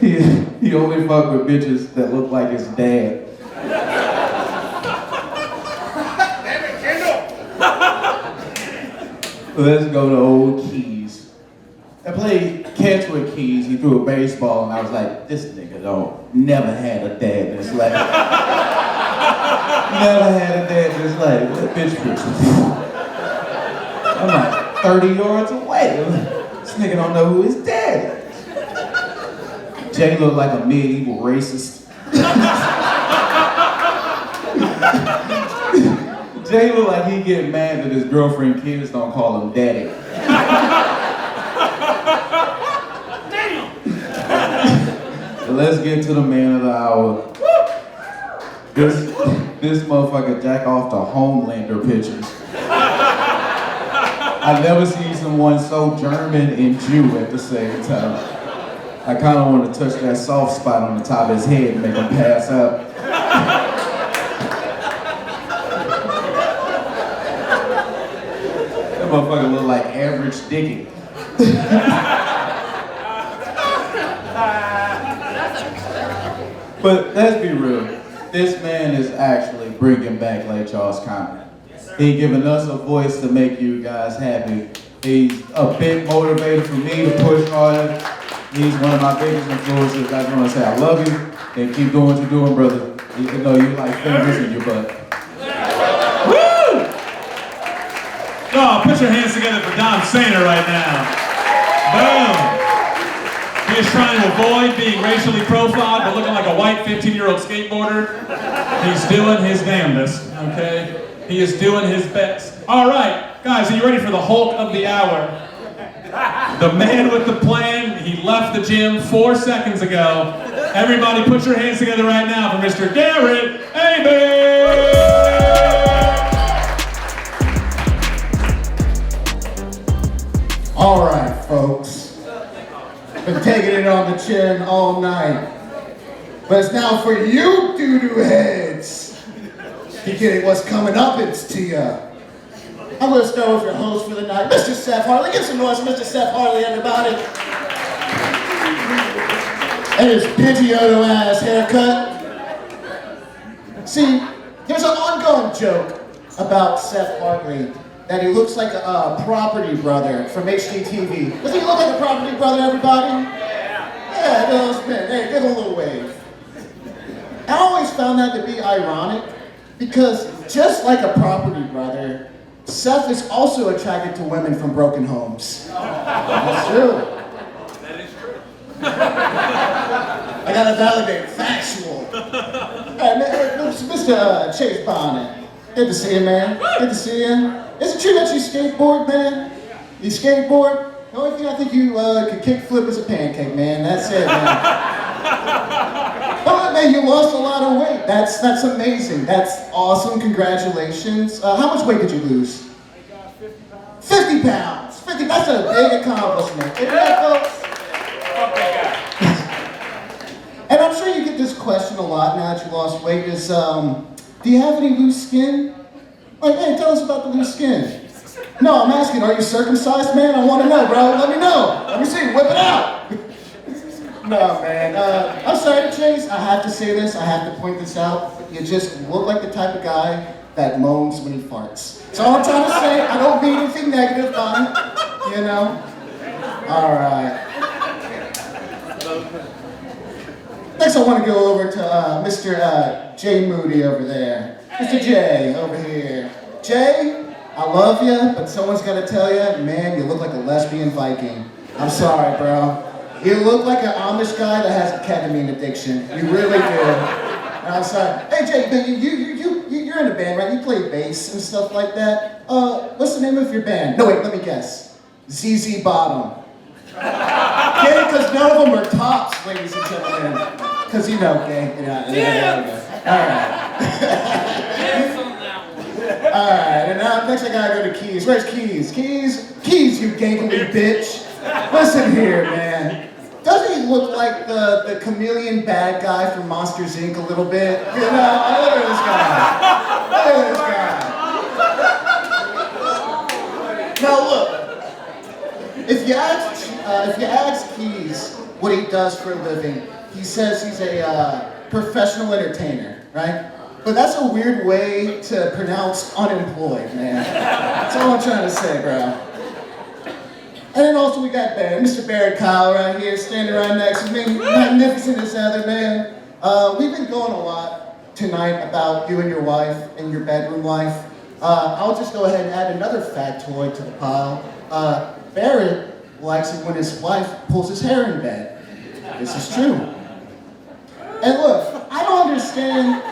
He only fuck with bitches that look like his dad. Let's go to old Keys. I played catch with Keys. He threw a baseball, and I was like, this nigga never had a dad in his life. Never had a dad in his life. That bitch was. I'm like 30 yards away. This nigga don't know who his dad is. Jay looked like a medieval racist. Jay looked like he get mad that his girlfriend kids don't call him daddy. So let's get to the man of the hour. This motherfucker jack off to Homelander pictures. I've never seen someone so German and Jew at the same time. I kind of want to touch that soft spot on the top of his head and make him pass out. That motherfucker look like Average Dickie. But let's be real. This man is actually bringing back Lake Charles County. He's giving us a voice to make you guys happy. He's a big motivator for me to push harder. He's one of my biggest influences. I just want to say I love you and keep doing what you're doing, brother. Even though you like fingers in your butt. Woo! Oh, put your hands together for Dom Sainer right now. Boom. He is trying to avoid being racially profiled, but looking like a white 15-year-old skateboarder. He's doing his damnedest, okay? He is doing his best. All right, guys, are you ready for the Hulk of the hour? The man with the plan, he left the gym 4 seconds ago. Everybody put your hands together right now for Mr. Garrett Abel! All right, folks. Been taking it on the chin all night. But it's now for you doo-doo heads. You're getting what's coming up, it's to ya. I'm gonna start with your host for the night, Mr. Seth Hartley. Give some noise for Mr. Seth Hartley, everybody. And his Pidgeotto ass haircut. See, there's an ongoing joke about Seth Hartley that he looks like a property brother from HGTV. Does he look like a property brother, everybody? Yeah, those men. Hey, give him a little wave. I always found that to be ironic because just like a property brother, Seth is also attracted to women from broken homes. That's true. That is true. I gotta validate factual. Mr. Chase Bonnet. Good to see you, man. Good to see you. Is it true that you skateboard, man? You skateboard? The only thing I think you can kickflip is a pancake, man. That's it, man. But man, you lost a lot of weight. That's amazing. That's awesome. Congratulations. How much weight did you lose? I got 50 pounds. 50 pounds. 50. That's a big accomplishment. Isn't that, folks? And I'm sure you get this question a lot now that you lost weight. Is do you have any loose skin? Like, hey, tell us about the loose skin. No, I'm asking, are you circumcised, man? I want to know, bro. Let me know. Let me see. Whip it out. No, man. I'm sorry to Chase. I have to say this. I have to point this out. You just look like the type of guy that moans when he farts. That's all I'm trying to say. I don't mean anything negative on it. You know? All right. Next, I want to go over to Mr. Jay Moody over there. Mr. Jay, over here. Jay, I love you, but someone's got to tell you, man, you look like a lesbian Viking. I'm sorry, bro. You look like an Amish guy that has a ketamine addiction. You really do. And I'm sorry. Hey, Jay, you're in a band, right? You play bass and stuff like that. What's the name of your band? No, wait, let me guess. ZZ Bottom. Gay, because none of them are tops, ladies and gentlemen. Because you know, gay. Yeah, there we go. All right. Alright, and now next I gotta go to Keys. Where's Keys? Keys, you gangly bitch. Listen here, man. Doesn't he look like the chameleon bad guy from Monsters Inc. a little bit? You know, look at this guy. Look at this guy. Now look, if you ask Keys what he does for a living, he says he's a professional entertainer, right? But that's a weird way to pronounce unemployed, man. That's all I'm trying to say, bro. And then also we got Mr. Barrett Kyle right here, standing right next to me, magnificent as ever, man. We've been going a lot tonight about you and your wife and your bedroom life. I'll just go ahead and add another factoid to the pile. Barrett likes it when his wife pulls his hair in bed. This is true. And look, I don't understand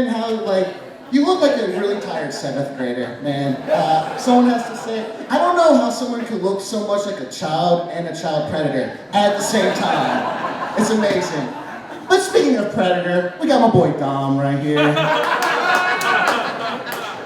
how, like, you look like a really tired 7th grader, man. Someone has to say, I don't know how someone could look so much like a child and a child predator at the same time. It's amazing. But speaking of predator, we got my boy Dom right here.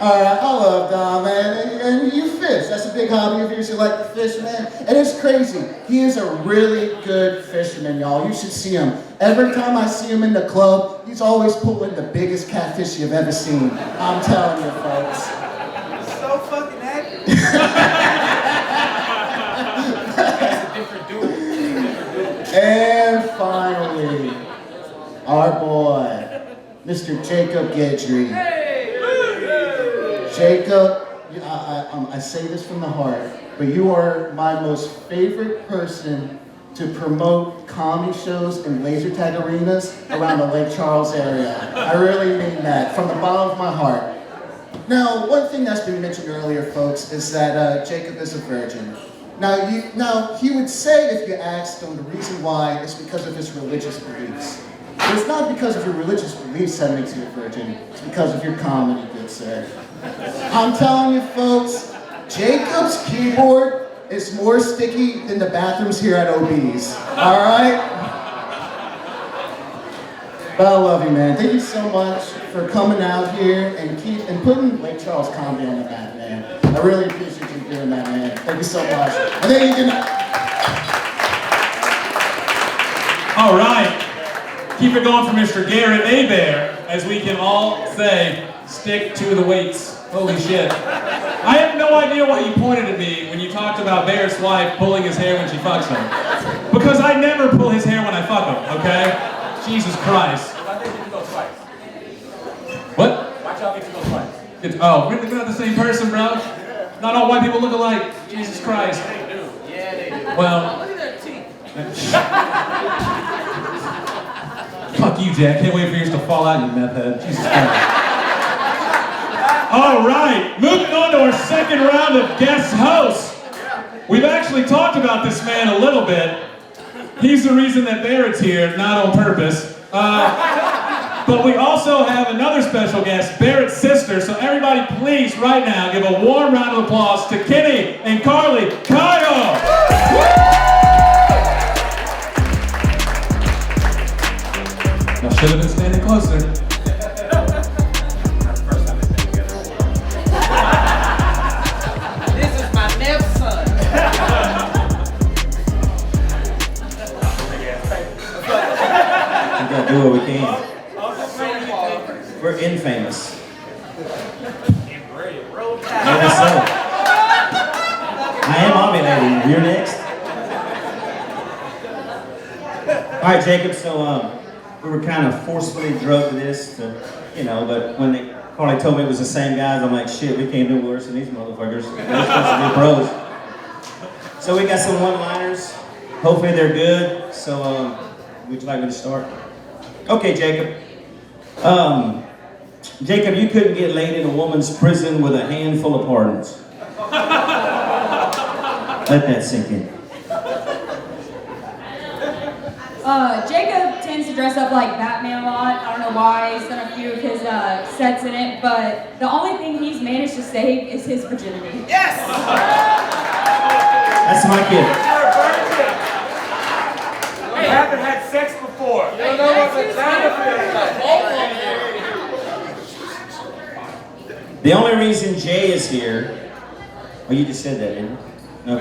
Alright, I love Dom, man. And you fish. That's a big hobby of yours. You like to fish, man. And it's crazy. He is a really good fisherman, y'all. You should see him. Every time I see him in the club, he's always pulling the biggest catfish you've ever seen. I'm telling you, folks. So fucking accurate. That's a different dude. And finally, our boy, Mr. Jacob Guidry. Jacob, I say this from the heart, but you are my most favorite person to promote comedy shows and laser tag arenas around the Lake Charles area. I really mean that, from the bottom of my heart. Now, one thing that's been mentioned earlier, folks, is that Jacob is a virgin. Now, he would say, if you asked him, the reason why is because of his religious beliefs. But it's not because of your religious beliefs that makes you a virgin. It's because of your comedy, good sir. I'm telling you, folks, Jacob's keyboard is more sticky than the bathrooms here at OB's. All right? But I love you, man. Thank you so much for coming out here and putting Lake Charles comedy on the map, man. I really appreciate you doing that, man. Thank you so much. And then you can. All right. Keep it going for Mr. Garrett Abear, as we can all say, stick to the weights. Holy shit. I have no idea why you pointed at me when you talked about Barrett's wife pulling his hair when she fucks him. Because I never pull his hair when I fuck him, okay? Jesus Christ. Why did you go twice? What? Why'd y'all get to go twice? Oh, we're not the same person, bro. Not all white people look alike. Jesus Christ. They do. Yeah, they do. Well. Look at their teeth. Fuck you, Jack. Can't wait for yours to fall out, you meth head. Jesus Christ. All right, moving on to our second round of guest hosts. We've actually talked about this man a little bit. He's the reason that Barrett's here, not on purpose. But we also have another special guest, Barrett's sister. So everybody please, right now, give a warm round of applause to Kenny and Carly Kyle. I should have been standing closer. This is my nepson. We gotta do what we can. We're infamous. Maybe so. I am ovulating. You're next. All right, Jacob. So we were kind of forcefully drugged to this, but when Carly told me it was the same guys, I'm like, shit, we can't do worse than these motherfuckers. They're supposed to be pros. So we got some one-liners. Hopefully they're good. So would you like me to start? Okay, Jacob. Jacob, you couldn't get laid in a woman's prison with a handful of pardons. Let that sink in. Jacob tends to dress up like Batman a lot. I don't know why. He's done a few of his sets in it, but the only thing he's managed to save is his virginity. Yes! That's my kid. I haven't had sex before. for? You don't know what vagina feels like. The only reason Jay is here. Oh, you just said that, didn't you? No.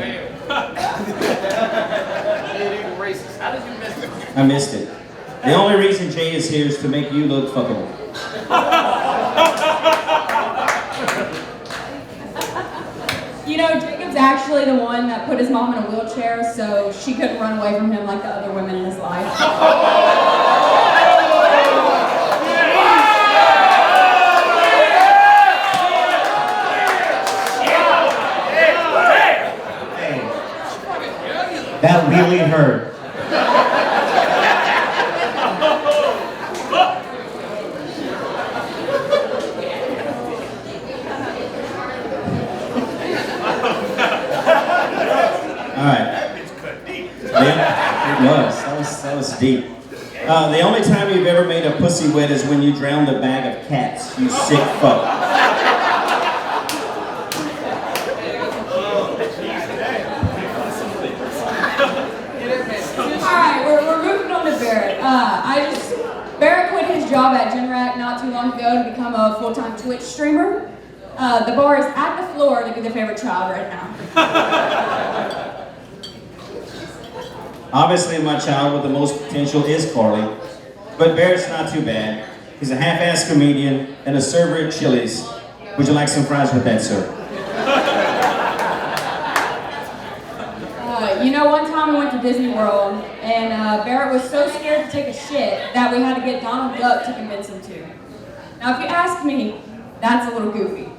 Racist. How did you miss it? I missed it. The only reason Jay is here is to make you look fuckable. You know, Jacob's actually the one that put his mom in a wheelchair so she couldn't run away from him like the other women in his life. That really hurt. Alright. That was deep. The only time you've ever made a pussy wet is when you drowned a bag of cats, you sick fuck. Alright, we're moving on to Barrett. Barrett quit his job at Generac not too long ago to become a full-time Twitch streamer. The bar is at the floor to be the favorite child right now. Obviously, my child with the most potential is Carly, but Barrett's not too bad. He's a half-assed comedian and a server at Chili's. Would you like some fries with that, sir? You know, one time we went to Disney World, and Barrett was so scared to take a shit that we had to get Donald Duck to convince him to. Now, if you ask me, that's a little goofy.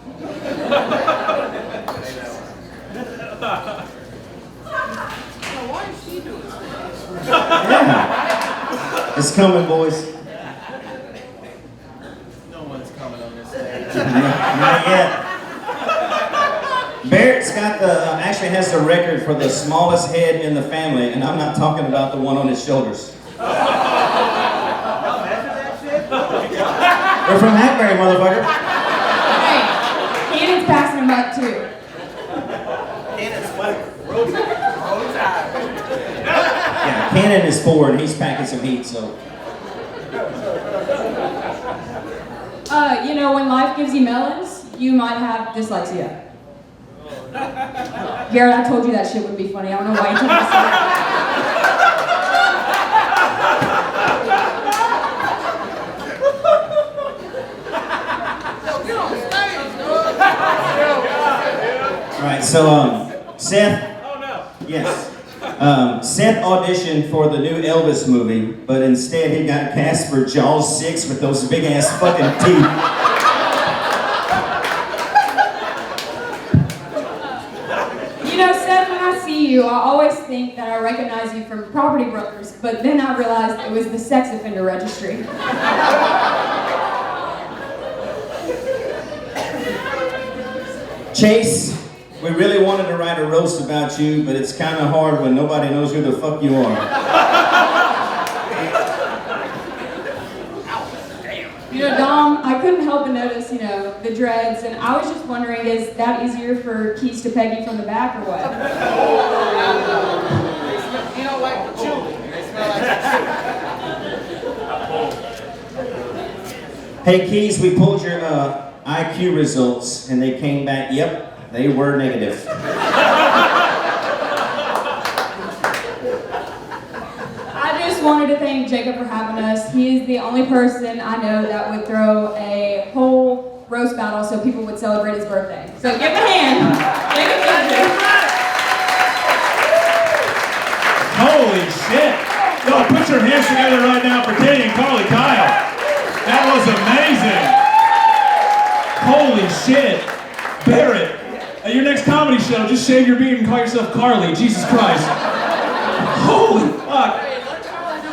Yeah. It's coming, boys. No one's coming on this stage. Not yet. Barrett's got actually has the record for the smallest head in the family, and I'm not talking about the one on his shoulders. We're from Hackberry, motherfucker. Hey, Cannon's passing him up too. Yeah, Cannon is 4 and he's packing some heat, so. You know, when life gives you melons, you might have dyslexia. Garrett, I told you that shit would be funny. I don't know why you told me to say that. Alright, so, Seth. Oh no. Yes. Seth auditioned for the new Elvis movie, but instead he got cast for Jaws 6 with those big ass fucking teeth. You know, Seth, when I see you, I always think that I recognize you from Property Brokers, but then I realized it was the sex offender registry. Chase, we really wanted to write a roast about you, but it's kind of hard when nobody knows who the fuck you are. You know, Dom, I couldn't help but notice, you know, the dreads, and I was just wondering, is that easier for Keys to Peggy from the back or what? You don't like the children. They smell like Hey Keys, we pulled your IQ results and they came back, yep, they were negative. I just wanted to thank Jacob for having us. He is the only person I know that would throw a whole roast battle so people would celebrate his birthday. So give him a hand. Jacob Guidry. Holy shit! Yo, put your hands together right now for Katie and Carly Kyle. That was amazing. Holy shit. Barrett, at your next comedy show, just shave your beard and call yourself Carly. Jesus Christ. Holy fuck.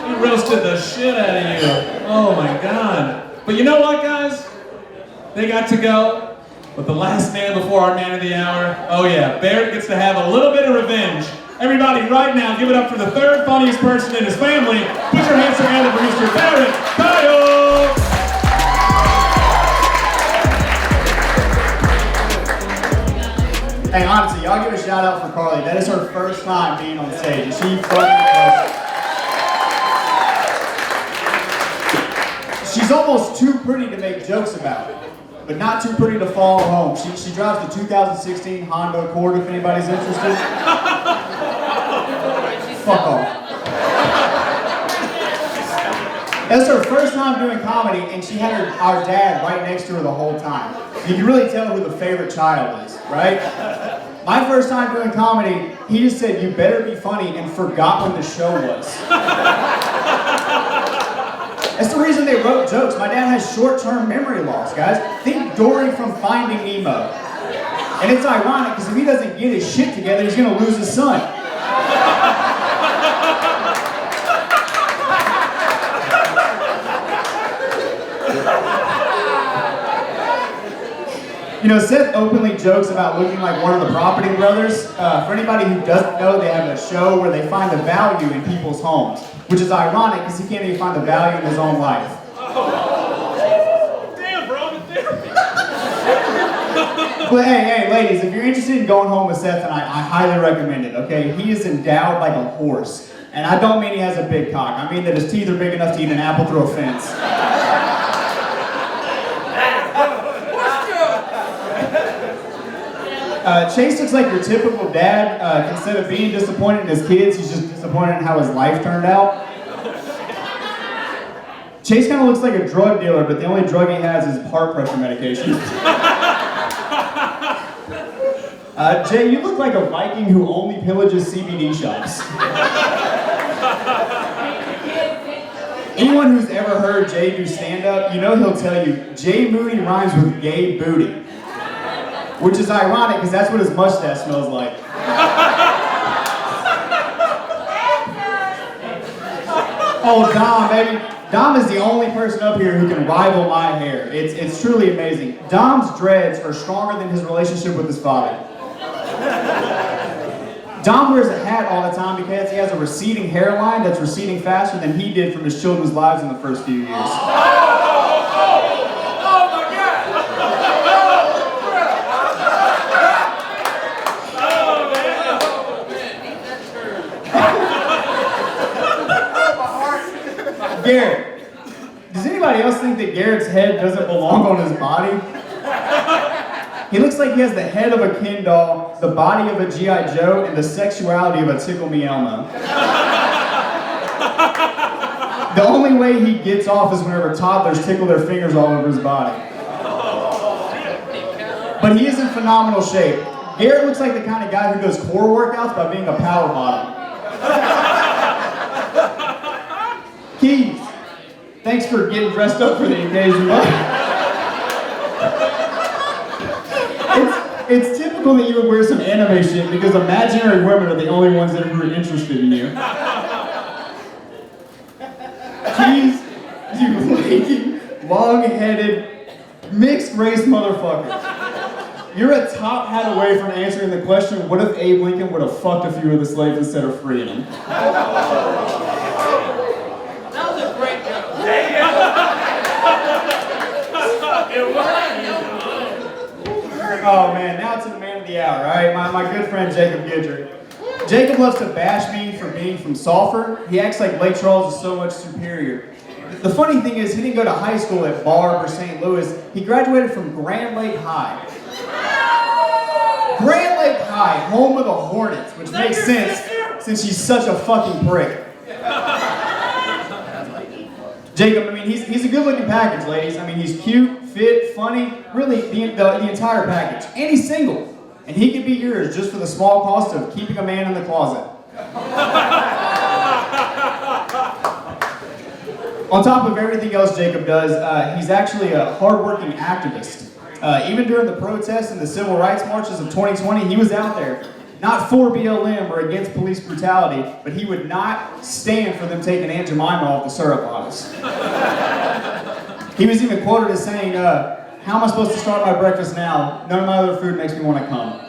You roasted the shit out of you. Oh my God. But you know what, guys? They got to go. But the last man before our man of the hour, oh yeah, Barrett gets to have a little bit of revenge. Everybody right now, give it up for the third funniest person in his family. Put your hands together for Mr. Barrett Kyle! Hey, honestly, y'all give a shout out for Carly. That is her first time being on stage. She fucking crushed it. She's almost too pretty to make jokes about, but not too pretty to follow home. She drives the 2016 Honda Accord, if anybody's interested. Fuck off. That's her first time doing comedy, and she had our dad right next to her the whole time. You can really tell who the favorite child is, right? My first time doing comedy, he just said, "You better be funny," and forgot when the show was. That's the reason they wrote jokes. My dad has short-term memory loss, guys. Think Dory from Finding Nemo. And it's ironic, because if he doesn't get his shit together, he's gonna lose his son. You know, Seth openly jokes about looking like one of the Property Brothers. For anybody who doesn't know, they have a show where they find the value in people's homes, which is ironic because he can't even find the value in his own life. Damn, bro, I'm in therapy. But hey, ladies, if you're interested in going home with Seth tonight, I highly recommend it, okay? He is endowed like a horse. And I don't mean he has a big cock. I mean that his teeth are big enough to eat an apple through a fence. Chase looks like your typical dad. Instead of being disappointed in his kids, he's just disappointed in how his life turned out. Chase kind of looks like a drug dealer, but the only drug he has is heart pressure medication. Jay, you look like a Viking who only pillages CBD shops. Anyone who's ever heard Jay do stand-up, you know he'll tell you, Jay Moody rhymes with gay booty. Which is ironic, because that's what his mustache smells like. Oh, Dom, baby. Dom is the only person up here who can rival my hair. It's truly amazing. Dom's dreads are stronger than his relationship with his father. Dom wears a hat all the time because he has a receding hairline that's receding faster than he did from his children's lives in the first few years. Garrett, does anybody else think that Garrett's head doesn't belong on his body? He looks like he has the head of a Ken doll, the body of a G.I. Joe, and the sexuality of a Tickle Me Elmo. The only way he gets off is whenever toddlers tickle their fingers all over his body. But he is in phenomenal shape. Garrett looks like the kind of guy who does core workouts by being a power bottom. Keys, thanks for getting dressed up for the occasion. It's typical that you would wear some anime shit because imaginary women are the only ones that are interested in you. Keys, you lanky, long-headed, mixed-race motherfucker. You're a top hat away from answering the question, what if Abe Lincoln would have fucked a few of the slaves instead of freeing them? Oh man, now to the man of the hour, alright? My good friend Jacob Guidry. Jacob loves to bash me for being from Salford. He acts like Lake Charles is so much superior. The funny thing is, he didn't go to high school at Barb or St. Louis. He graduated from Grand Lake High. Grand Lake High, home of the Hornets, which makes sense since he's such a fucking prick. Jacob, I mean, he's a good-looking package, ladies. I mean, he's cute, fit, funny, really the entire package. And he's single. And he could be yours just for the small cost of keeping a man in the closet. On top of everything else Jacob does, he's actually a hardworking activist. Even during the protests and the civil rights marches of 2020, he was out there. Not for BLM or against police brutality, but he would not stand for them taking Aunt Jemima off the syrup bottles. He was even quoted as saying, how am I supposed to start my breakfast now? None of my other food makes me want to come.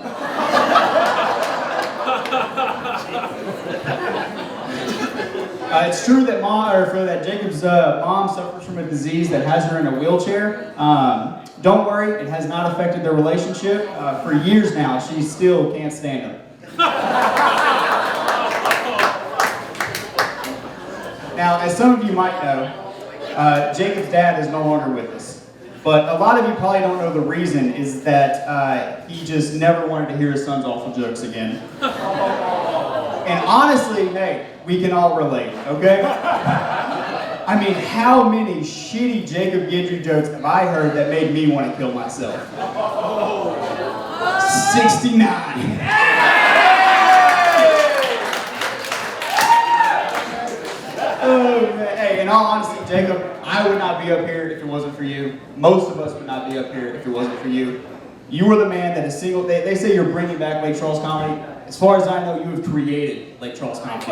It's true that Jacob's mom suffers from a disease that has her in a wheelchair. Don't worry, it has not affected their relationship. For years now, she still can't stand him. Now, as some of you might know, Jacob's dad is no longer with us. But a lot of you probably don't know the reason is that he just never wanted to hear his son's awful jokes again. And honestly, hey, we can all relate, okay? I mean, how many shitty Jacob Guidry jokes have I heard that made me want to kill myself? 69. Oh, man. Hey, in all honesty, Jacob, I would not be up here if it wasn't for you. Most of us would not be up here if it wasn't for you. You were the man that is single. They say you're bringing back Lake Charles comedy. As far as I know, you have created Lake Charles comedy.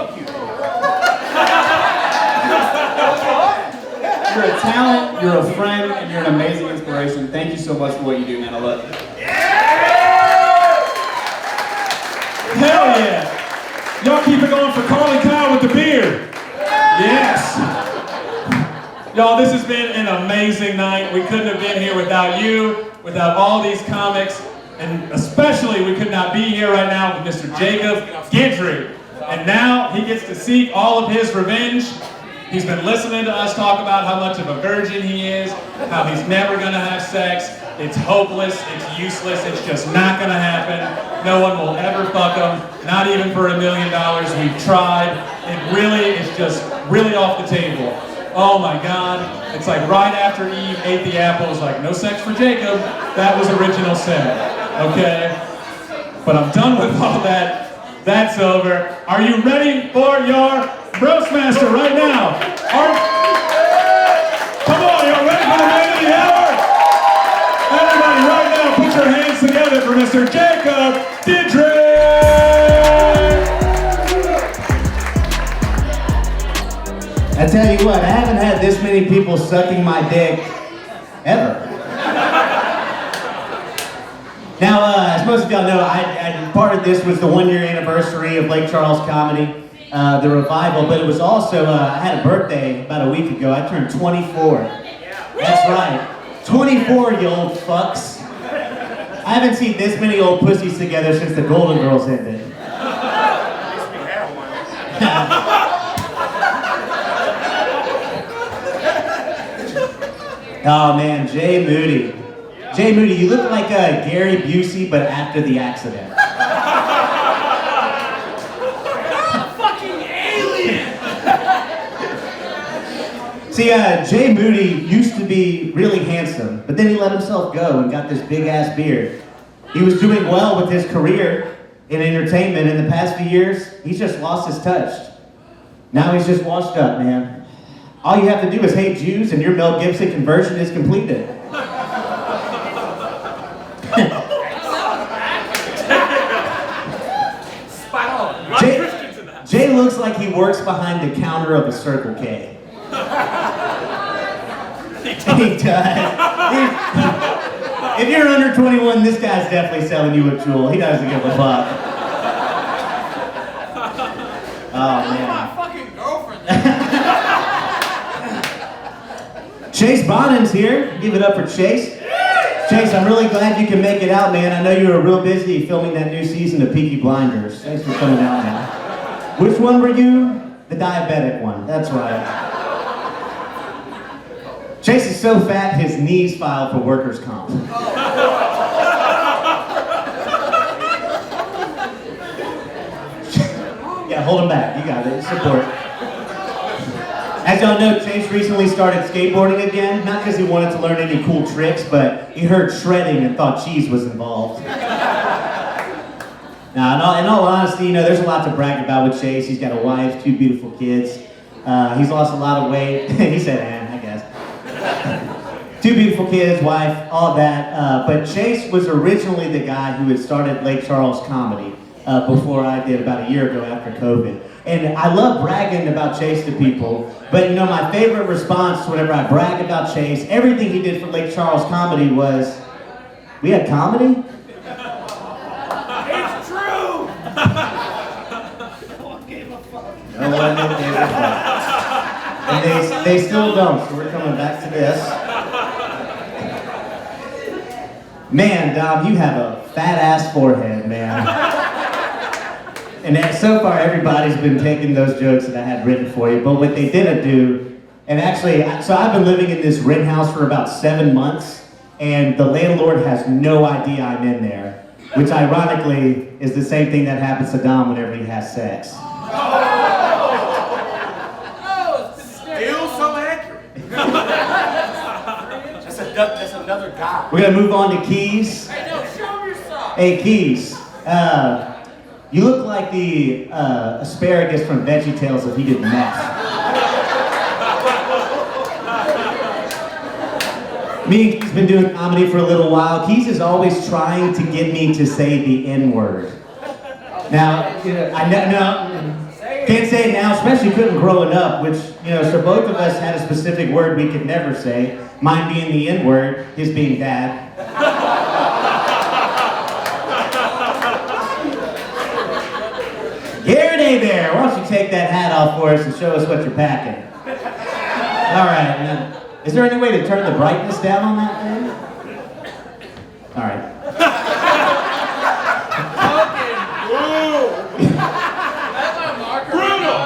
You're a talent, you're a friend, and you're an amazing inspiration. Thank you so much for what you do, man. I love you. Hell yeah! Y'all keep it going for Carly Kyle with the beard. Yes. Y'all, this has been an amazing night. We couldn't have been here without you, without all these comics, and especially we could not be here right now with Mr. Jacob Guidry. And now he gets to seek all of his revenge. He's been listening to us talk about how much of a virgin he is, how he's never gonna have sex. It's hopeless, it's useless, it's just not gonna happen. No one will ever fuck him, not even for $1 million. We've tried. It really is just really off the table. Oh my God. It's like right after Eve ate the apple, it's like, no sex for Jacob. That was original sin, okay? But I'm done with all that. That's over. Are you ready for your Roastmaster right now? Come on, y'all ready for the man of the hour? Everybody right now, put your hands together for Mr. Jacob Guidry! I tell you what, I haven't had this many people sucking my dick ever. Now, as most of y'all know, part of this was the 1-year anniversary of Lake Charles Comedy, the revival, but it was also, I had a birthday about a week ago. I turned 24. That's right. 24, you old fucks. I haven't seen this many old pussies together since the Golden Girls ended. Oh man, Jay Moody. Jay Moody, you look like Gary Busey, but after the accident. Fucking alien! See, Jay Moody used to be really handsome, but then he let himself go and got this big-ass beard. He was doing well with his career in entertainment. In the past few years, he's just lost his touch. Now he's just washed up, man. All you have to do is hate Jews and your Mel Gibson conversion is completed. Jay looks like he works behind the counter of a Circle K. He does. If you're under 21, this guy's definitely selling you a jewel. He doesn't give a fuck. Oh, man. My fucking girlfriend. Chase Bonham's here. Give it up for Chase. Chase, I'm really glad you can make it out, man. I know you were real busy filming that new season of Peaky Blinders. Thanks for coming out, man. Which one were you? The diabetic one. That's right. Chase is so fat, his knees filed for workers' comp. Yeah, hold him back. You got it. Support. As y'all know, Chase recently started skateboarding again, not because he wanted to learn any cool tricks, but he heard shredding and thought cheese was involved. Now, in all honesty, there's a lot to brag about with Chase. He's got a wife, 2 beautiful kids. He's lost a lot of weight. He said, I guess. 2 beautiful kids, wife, all that. But Chase was originally the guy who had started Lake Charles Comedy before I did about a year ago after COVID. And I love bragging about Chase to people, but my favorite response whenever I brag about Chase, everything he did for Lake Charles Comedy was, we had comedy? It's true! No one gave a fuck. And they still don't, so we're coming back to this. Man, Dom, you have a fat ass forehead, man. And so far, everybody's been taking those jokes that I had written for you, but what they didn't do And actually, so I've been living in this rent house for about 7 months, and the landlord has no idea I'm in there, which ironically is the same thing that happens to Dom whenever he has sex. Still so accurate. That's another guy. We're gonna move on to Keys. Hey, no, show him your socks. Hey, Keys. You look like the asparagus from VeggieTales if he did meth. Me and Keys been doing comedy for a little while. Keys is always trying to get me to say the N-word. Now, can't say it now, especially couldn't growing up, which, so both of us had a specific word we could never say. Mine being the N-word, his being dad. Garrett, hey there, why don't you take that hat off for us and show us what you're packing? All right, man. Is there any way to turn the brightness down on that thing? All right.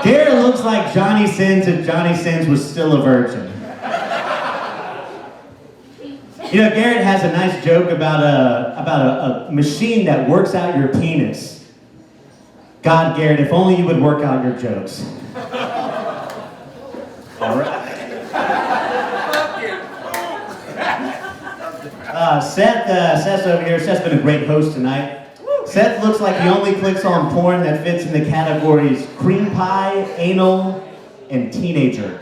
Garrett looks like Johnny Sins if Johnny Sins was still a virgin. Garrett has a nice joke about a machine that works out your penis. God, Garrett, if only you would work out your jokes. All right. Seth's over here. Seth's been a great host tonight. Seth looks like he only clicks on porn that fits in the categories cream pie, anal, and teenager.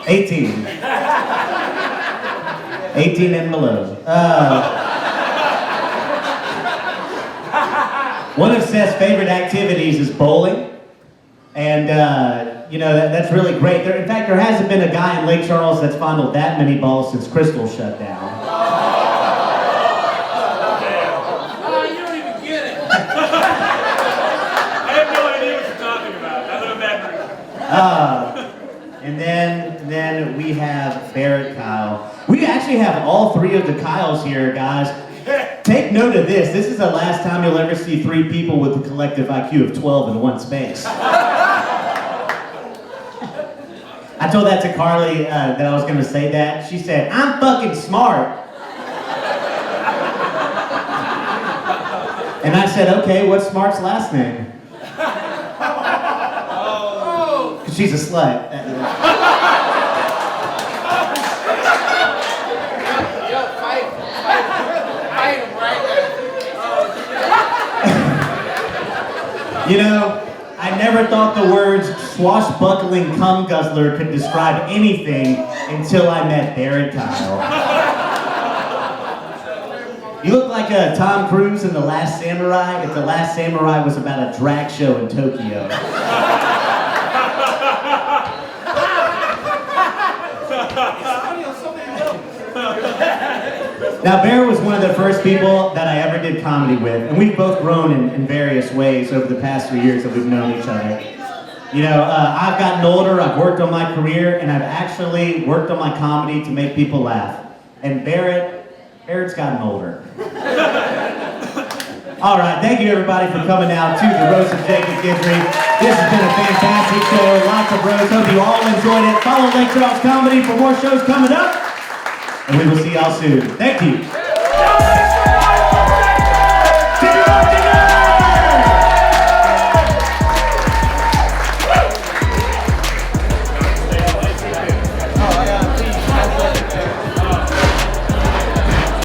18. 18 and below. One of Seth's favorite activities is bowling. And, that's really great. In fact, there hasn't been a guy in Lake Charles that's fondled that many balls since Crystal shut down. Oh, you don't even get it. I have no idea what you're talking about. I live in Baton Rouge. And then we have Barrett Kyle. We actually have all three of the Kyles here, guys. Take note of this. This is the last time you'll ever see three people with a collective IQ of 12 in one space. I told that to Carly that I was going to say that. She said, I'm fucking smart. And I said, okay, what's Smart's last name? Because she's a slut. I never thought the words swashbuckling cum guzzler could describe anything until I met Barrett Kyle. You look like Tom Cruise in The Last Samurai if The Last Samurai was about a drag show in Tokyo. Now, Bear was one of the first people that I ever did comedy with, and we've both grown in various ways over the past 3 years that we've known each other. I've gotten older, I've worked on my career, and I've actually worked on my comedy to make people laugh. And Barrett's gotten older. All right, thank you everybody for coming out to the Roast of Jacob Guidry. This has been a fantastic show, lots of roasts. Hope you all enjoyed it. Follow Lake Charles Comedy for more shows coming up. And we will see y'all soon. Thank you.